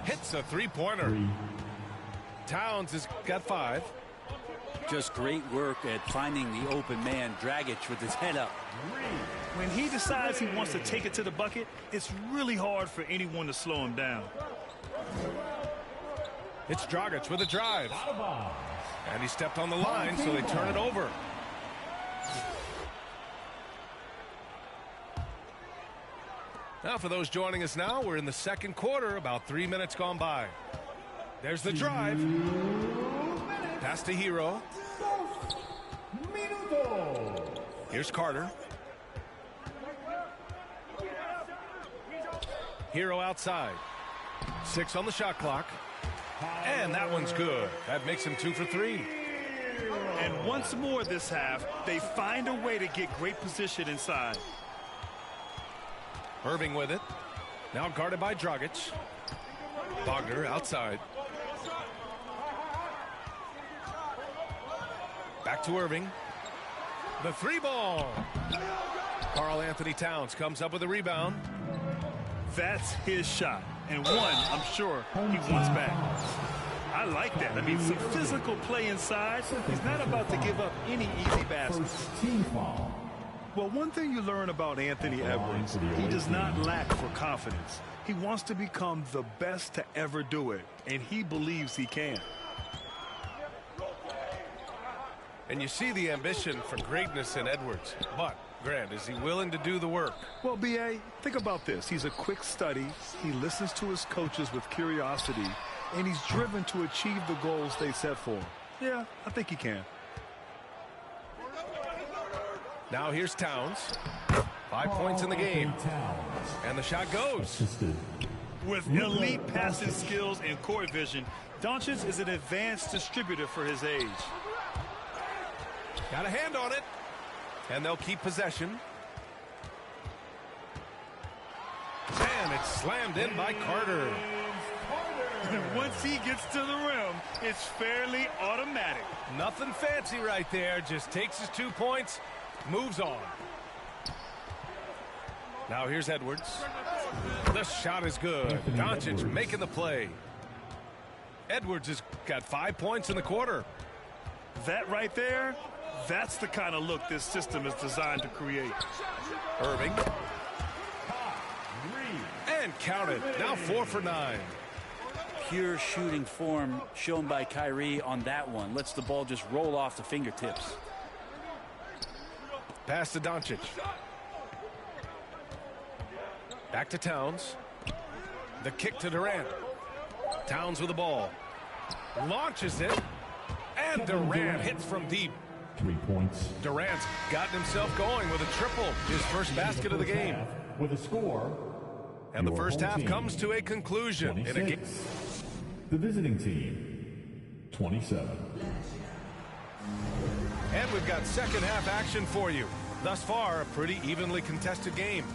Hits a three-pointer. Towns has got 5. Just great work at finding the open man. Dragic with his head up. When he decides he wants to take it to the bucket, it's really hard for anyone to slow him down. It's Dragic with a drive. And he stepped on the line, so they turn it over. Now, for those joining us now, we're in the second quarter, about 3 minutes gone by. There's the drive. Pass to Hero. Here's Carter. Hero outside. 6 on the shot clock. And that one's good. That makes him 2 for 3. And once more this half, they find a way to get great position inside. Irving with it. Now guarded by Dragic. Wagner outside. Back to Irving. The 3 ball. Karl Anthony Towns comes up with a rebound. That's his shot. And one, I'm sure, he wants back. I like that. I mean, some physical play inside. He's not about to give up any easy baskets. Well, one thing you learn about Anthony Edwards, he does not lack for confidence. He wants to become the best to ever do it, and he believes he can. And you see the ambition for greatness in Edwards. But, Grant, is he willing to do the work? Well, B.A., think about this. He's a quick study. He listens to his coaches with curiosity, and he's driven to achieve the goals they set for him. Yeah, I think he can. Now here's Towns. 5 points in the game. And the shot goes. With elite passing skills and court vision, Doncic is an advanced distributor for his age. Got a hand on it. And they'll keep possession. And it's slammed in by Carter. Once he gets to the rim, it's fairly automatic. Nothing fancy right there. Just takes his 2 points, moves on. Now here's Edwards. The shot is good. Doncic making the play. Edwards has got 5 points in the quarter. That right there, that's the kind of look this system is designed to create. Irving. And counted. Now 4 for 9. Pure shooting form shown by Kyrie on that one. Lets the ball just roll off the fingertips. Pass to Doncic. Back to Towns. The kick to Durant. Towns with the ball. Launches it. And Durant hits from deep. 3 points. Durant's gotten himself going with a triple. His first basket of the game. With a score. And the first half comes to a conclusion. In a game. The visiting team, 27. And we've got second half action for you. Thus far, a pretty evenly contested game.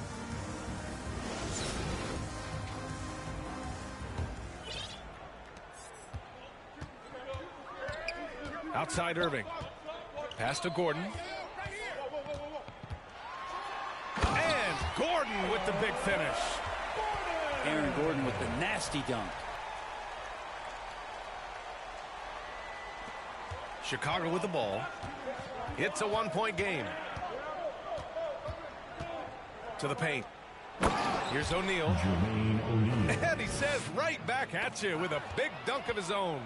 Outside Irving. Pass to Gordon. And Gordon with the big finish. Aaron Gordon with the nasty dunk. Chicago with the ball. It's a 1-point game. To the paint. Here's O'Neal. And he says right back at you with a big dunk of his own.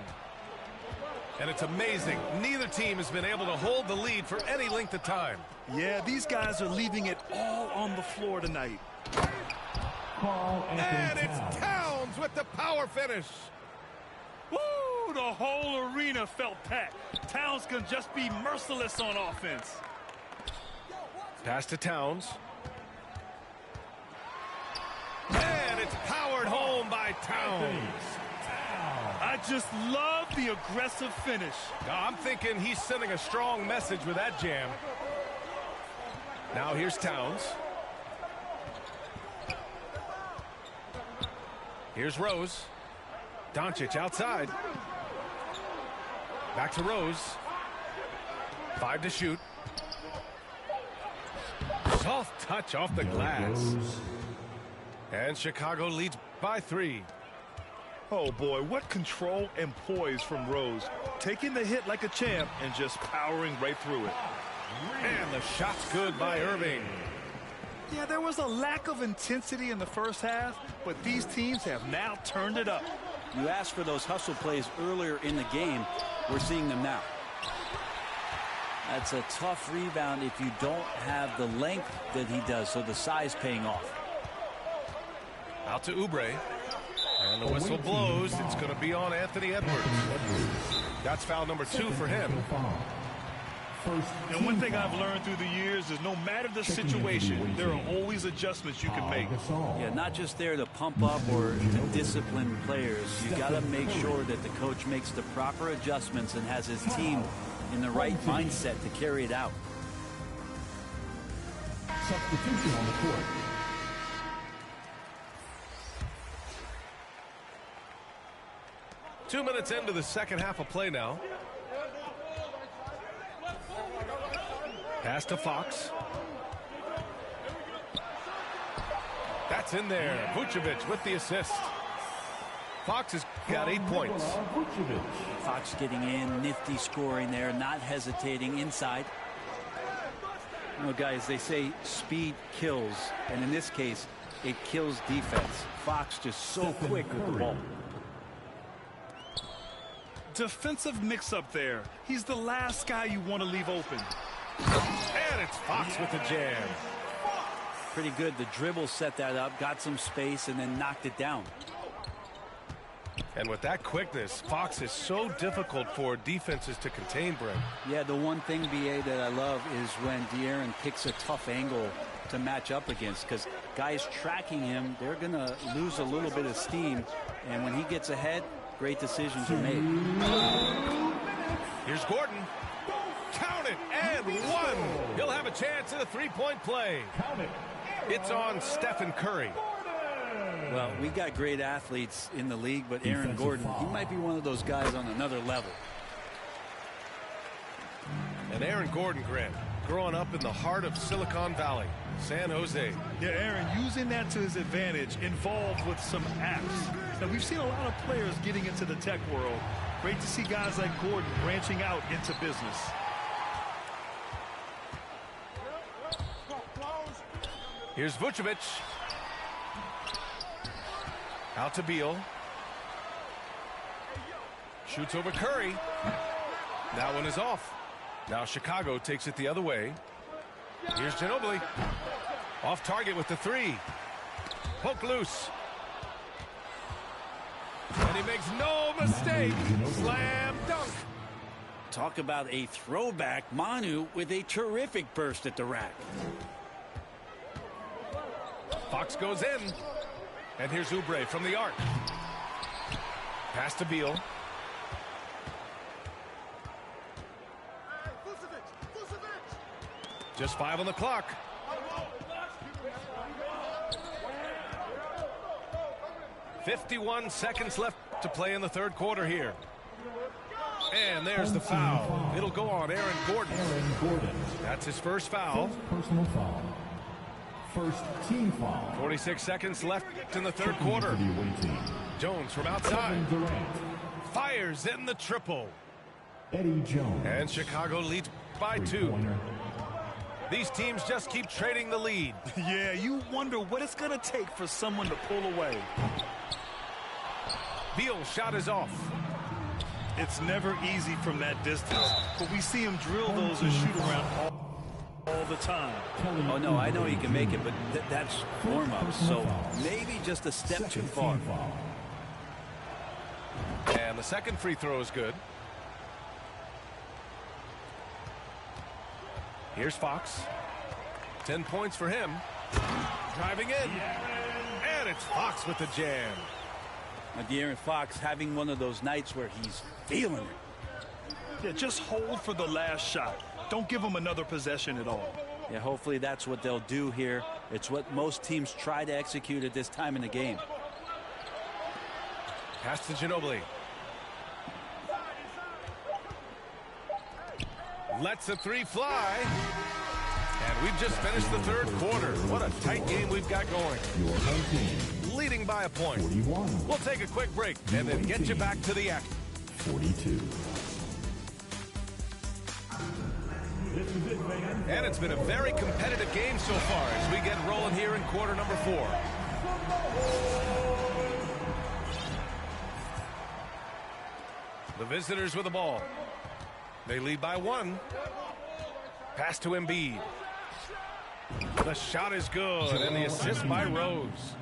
And it's amazing. Neither team has been able to hold the lead for any length of time. Yeah, these guys are leaving it all on the floor tonight. And it's Towns with the power finish. Woo! The whole arena felt packed. Towns can just be merciless on offense. Pass to Towns. And it's powered home by Towns. I just love the aggressive finish. I'm thinking he's sending a strong message with that jam. Now here's Towns. Here's Rose. Doncic outside. Back to Rose. 5 to shoot. Soft touch off the glass. And Chicago leads by 3. Oh boy, what control and poise from Rose. Taking the hit like a champ and just powering right through it. And the shot's good by Irving. Yeah, there was a lack of intensity in the first half, but these teams have now turned it up. You asked for those hustle plays earlier in the game. We're seeing them now. That's a tough rebound if you don't have the length that he does, so the size paying off. Out to Oubre. And the whistle blows. It's going to be on Anthony Edwards. That's foul number 2 for him. And one thing I've learned through the years is no matter the situation, there are always adjustments you can make. Yeah, not just there to pump up or to discipline players. You got to make sure that the coach makes the proper adjustments and has his team in the right mindset to carry it out. Substitution on the court. Two minutes into the second half of play now. Pass to Fox. That's in there. Vucevic with the assist. Fox has got 8 points. Fox getting in, nifty scoring there, not hesitating inside. You know, guys, they say speed kills, and in this case, it kills defense. Fox just so quick with the ball. Defensive mix-up there. He's the last guy you want to leave open. And it's Fox with the jam. Pretty good. The dribble set that up, got some space, and then knocked it down. And with that quickness, Fox is so difficult for defenses to contain, Brent. Yeah, the one thing, B.A., that I love is when De'Aaron picks a tough angle to match up against, because guys tracking him, they're going to lose a little bit of steam. And when he gets ahead, great decisions are made. Here's Gordon. Count it, and one. He'll have a chance at a three-point play. It's on Stephen Curry. Well, we got great athletes in the league, but Aaron Gordon, he might be one of those guys on another level. And Aaron Gordon, Grant, growing up in the heart of Silicon Valley, San Jose. Yeah, Aaron, using that to his advantage, involved with some apps. Now, we've seen a lot of players getting into the tech world. Great to see guys like Gordon branching out into business. Here's Vucevic. Out to Beal. Shoots over Curry. That one is off. Now Chicago takes it the other way. Here's Ginobili. Off target with the three. Poke loose. And he makes no mistake. Slam dunk. Talk about a throwback. Manu with a terrific burst at the rack. Fox goes in. And here's Oubre from the arc. Pass to Beal. Just 5 on the clock. "51 seconds left to play in the third quarter here. And there's the foul. It'll go on Aaron Gordon. That's his first foul. Personal foul. First team foul. 46 seconds left in the third quarter. Jones from outside. Fires in the triple. Eddie Jones. And Chicago leads by 2. These teams just keep trading the lead. Yeah, you wonder what it's going to take for someone to pull away. Beal's shot is off. It's never easy from that distance, but we see him drill those and shoot around all the time. Oh, no, I know he can make it, but that's warm-up, so maybe just a step too far. And the second free throw is good. Here's Fox. 10 points for him. Driving in. And it's Fox with the jam. Now, De'Aaron Fox having one of those nights where he's feeling it. Yeah, just hold for the last shot. Don't give him another possession at all. Yeah, hopefully that's what they'll do here. It's what most teams try to execute at this time in the game. Pass to Ginobili. Lets the three fly. And we've just finished the third quarter. What a tight game we've got going. Your home team. Leading by a point. 41. We'll take a quick break and then get you back to the action. 42. And it's been a very competitive game so far as we get rolling here in quarter number 4. The visitors with the ball. They lead by 1. Pass to Embiid. The shot is good, and the assist by Rose.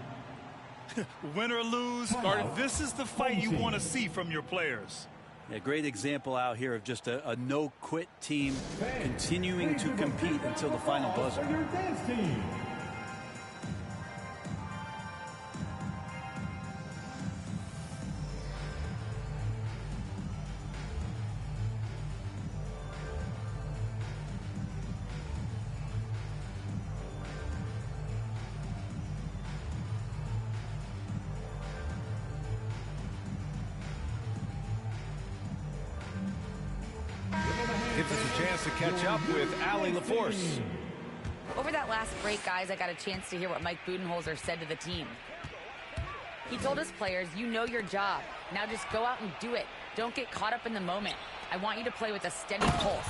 Win or lose, this is the fight you want to see from your players. A great example out here of just a no-quit team continuing to compete until the final buzzer. Your dance team. Gives us a chance to catch up with Allie LaForce. Over that last break, guys, I got a chance to hear what Mike Budenholzer said to the team. He told his players, you know your job. Now just go out and do it. Don't get caught up in the moment. I want you to play with a steady pulse.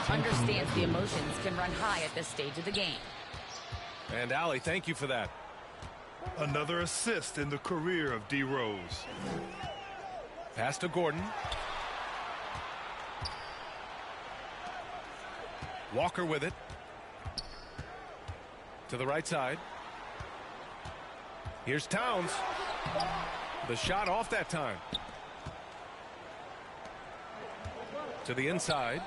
Understands the emotions can run high at this stage of the game. And Allie, thank you for that. Another assist in the career of D. Rose. Pass to Gordon. Walker with it. To the right side. Here's Towns. The shot off that time. To the inside.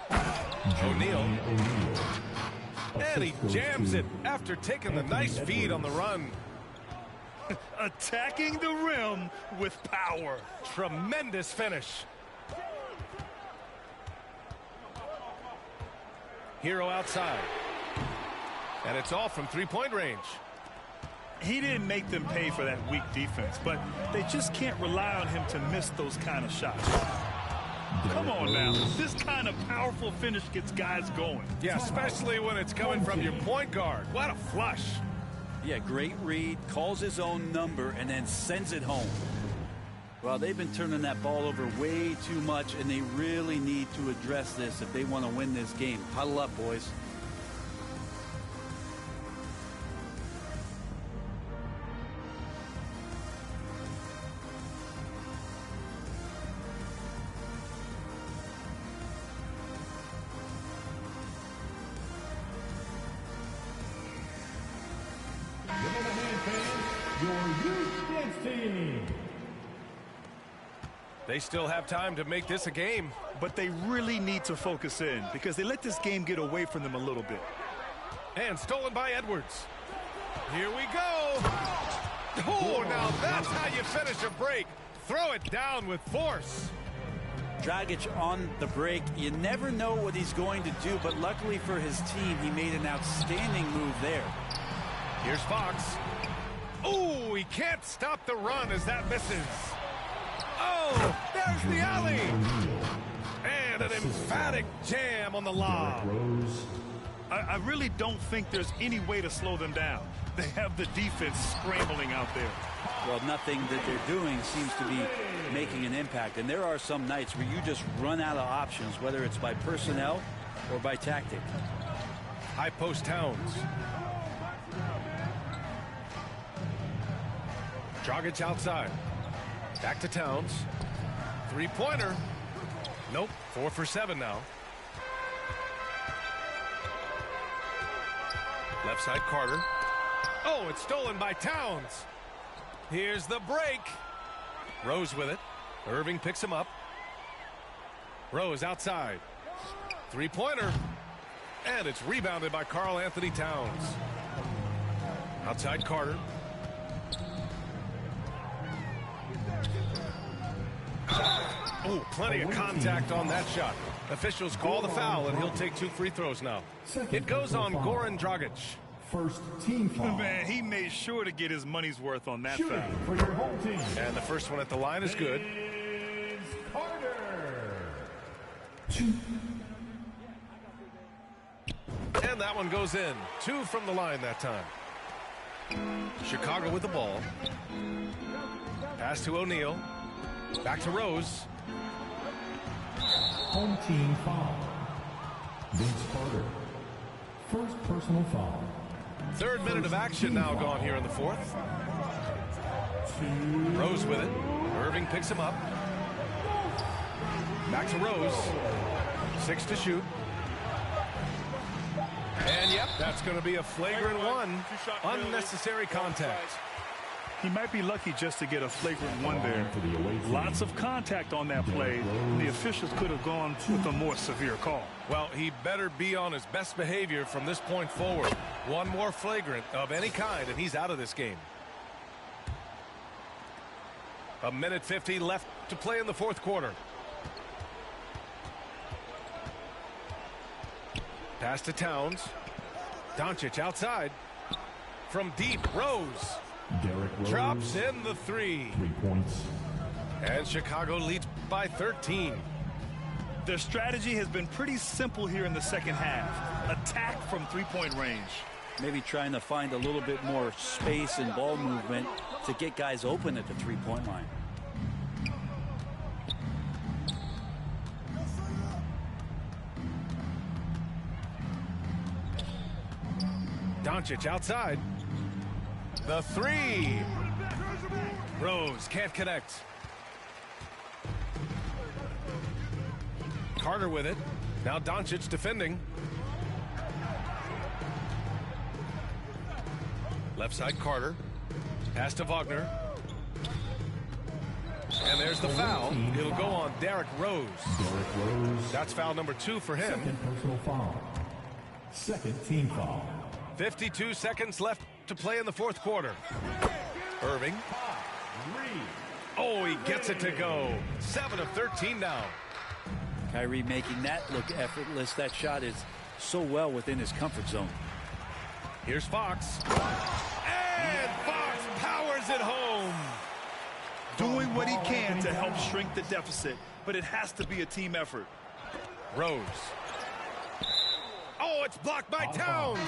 O'Neal. And he jams it after taking the nice feed on the run. Attacking the rim with power. Tremendous finish. Hero outside. And it's all from three-point range. He didn't make them pay for that weak defense, but they just can't rely on him to miss those kind of shots. Come on now. This kind of powerful finish gets guys going. Yeah, especially when it's coming from your point guard. What a flush. Yeah, great read, calls his own number, and then sends it home. Well, they've been turning that ball over way too much, and they really need to address this if they want to win this game. Huddle up, boys. They still have time to make this a game. But they really need to focus in because they let this game get away from them a little bit. And stolen by Edwards. Here we go. Oh, now that's how you finish a break. Throw it down with force. Dragic on the break. You never know what he's going to do, but luckily for his team, he made an outstanding move there. Here's Fox. Oh, he can't stop the run as that misses. Oh, there's the alley. And an emphatic jam on the lob. I really don't think there's any way to slow them down. They have the defense scrambling out there. Well, nothing that they're doing seems to be making an impact. And there are some nights where you just run out of options, whether it's by personnel or by tactic. High post Towns. Dragic outside. Back to Towns. Three-pointer. Nope. 4 for 7 now. Left side Carter. Oh, it's stolen by Towns. Here's the break. Rose with it. Irving picks him up. Rose outside. Three-pointer. And it's rebounded by Karl Anthony Towns. Outside Carter. Oh, plenty of contact on that shot. Officials call the foul, and he'll take 2 free throws now. It goes on Goran Dragic. First team foul. Man, he made sure to get his money's worth on that foul. For your home team. And the first one at the line is good. Is Carter. And that one goes in. 2 from the line that time. Chicago with the ball. Pass to O'Neal. Back to Rose. Home team foul. Vince Carter. First personal foul. 3rd minute of action now gone here in the 4th. Rose with it. Irving picks him up. Back to Rose. 6 to shoot. And yep, that's going to be a flagrant one. Unnecessary contact. He might be lucky just to get a flagrant one there. Lots of contact on that play. The officials could have gone with a more severe call. Well, he better be on his best behavior from this point forward. One more flagrant of any kind, and he's out of this game. 1:50 left to play in the 4th quarter. Pass to Towns. Doncic outside. From deep, Rose. Derrick Rose drops in the 3. 3 points. And Chicago leads by 13. Their strategy has been pretty simple here in the second half. Attack from 3-point range. Maybe trying to find a little bit more space and ball movement to get guys open at the 3-point line. Doncic outside. The 3. Rose can't connect. Carter with it. Now Doncic defending. Left side Carter. Pass to Wagner. And there's the foul. It'll go on Derrick Rose. Derrick Rose. That's foul number 2 for him. Second personal foul. Second team foul. 52 seconds left to play in the 4th quarter. Irving. Oh, he gets it to go. 7 of 13 now. Kyrie making that look effortless. That shot is so well within his comfort zone. Here's Fox. And Fox powers it home. Doing what he can to help shrink the deficit, but it has to be a team effort. Rose. Oh, it's blocked by Towns.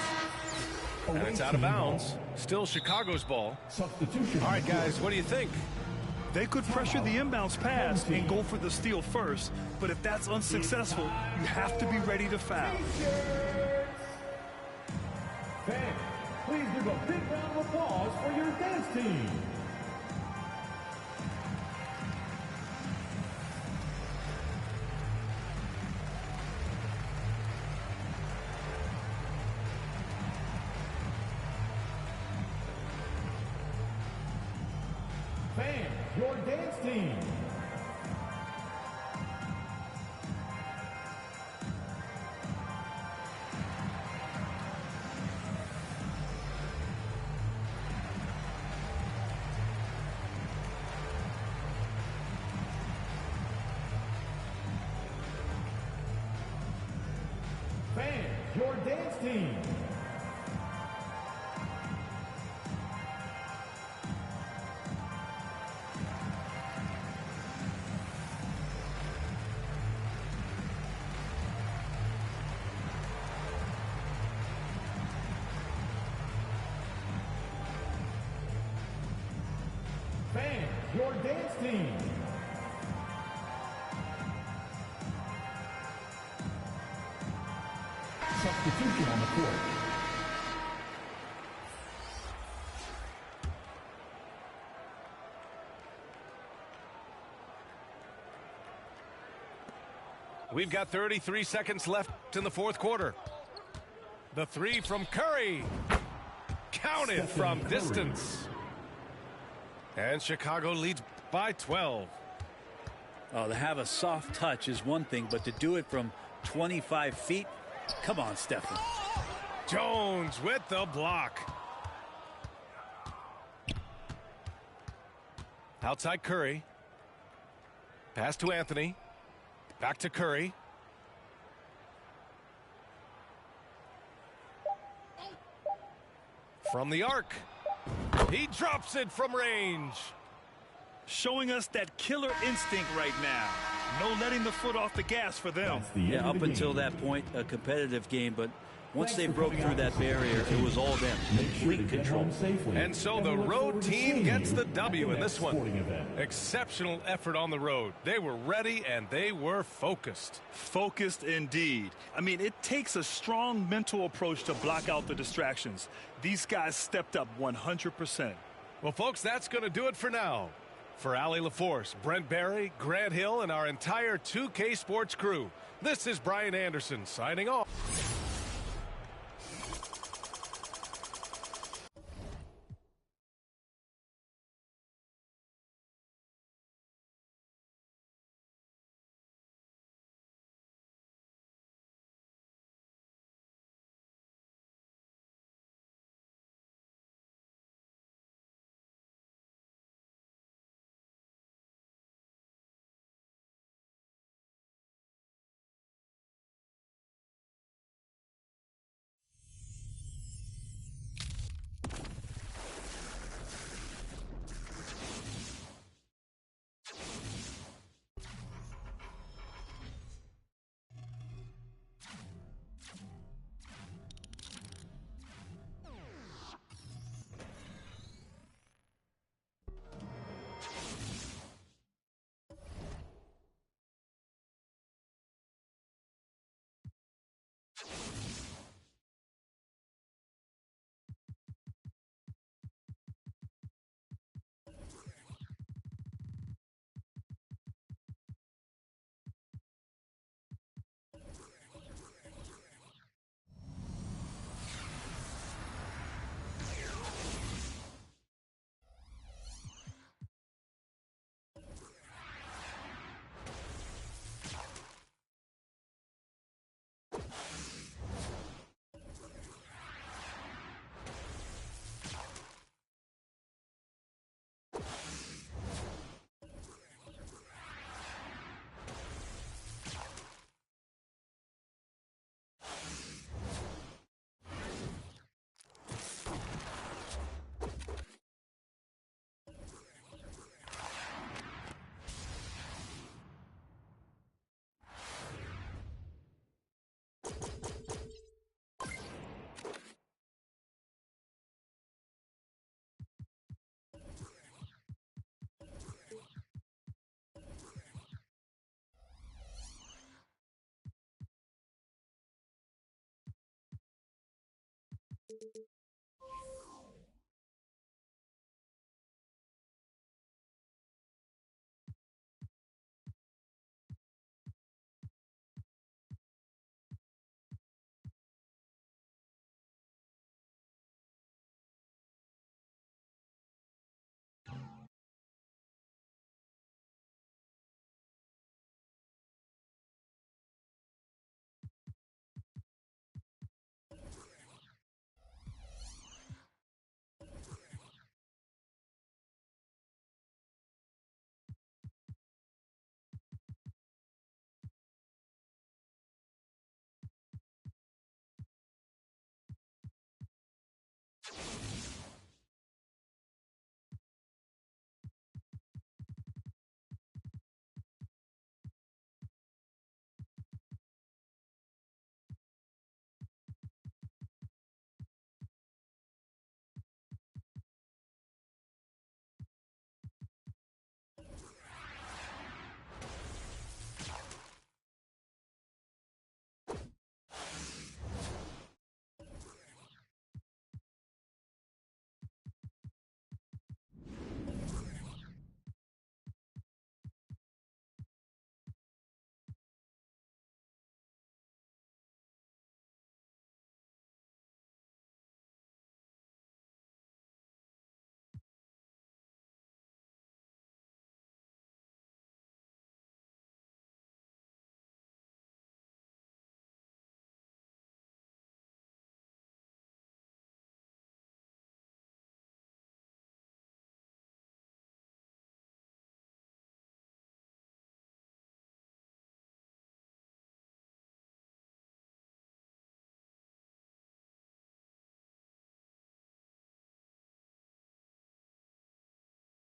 And it's out of bounds. Still Chicago's ball. Substitution. All right, guys, what do you think? They could pressure the inbounds pass and go for the steal first, but if that's unsuccessful, you have to be ready to foul. Fans, please give a big round of applause for your dance team. Fans, your dance team. Fans, your dance team. Fans, your dance team. Substitution on the court. We've got 33 seconds left in the fourth quarter. The three from Curry. Counted from distance. And Chicago leads by 12. Oh, to have a soft touch is one thing, but to do it from 25 feet, come on, Stephen. Jones with the block. Outside Curry. Pass to Anthony. Back to Curry. From the arc. He drops it from range. Showing us that killer instinct right now. No letting the foot off the gas for them. Yeah, up until that point, a competitive game, but once they broke through that barrier, it was all them. Complete control. And so the road team gets the W in this one. Exceptional effort on the road. They were ready and they were focused. Focused indeed. I mean, it takes a strong mental approach to block out the distractions. These guys stepped up 100%. Well, folks, that's going to do it for now. For Allie LaForce, Brent Barry, Grant Hill, and our entire 2K Sports crew, this is Brian Anderson signing off.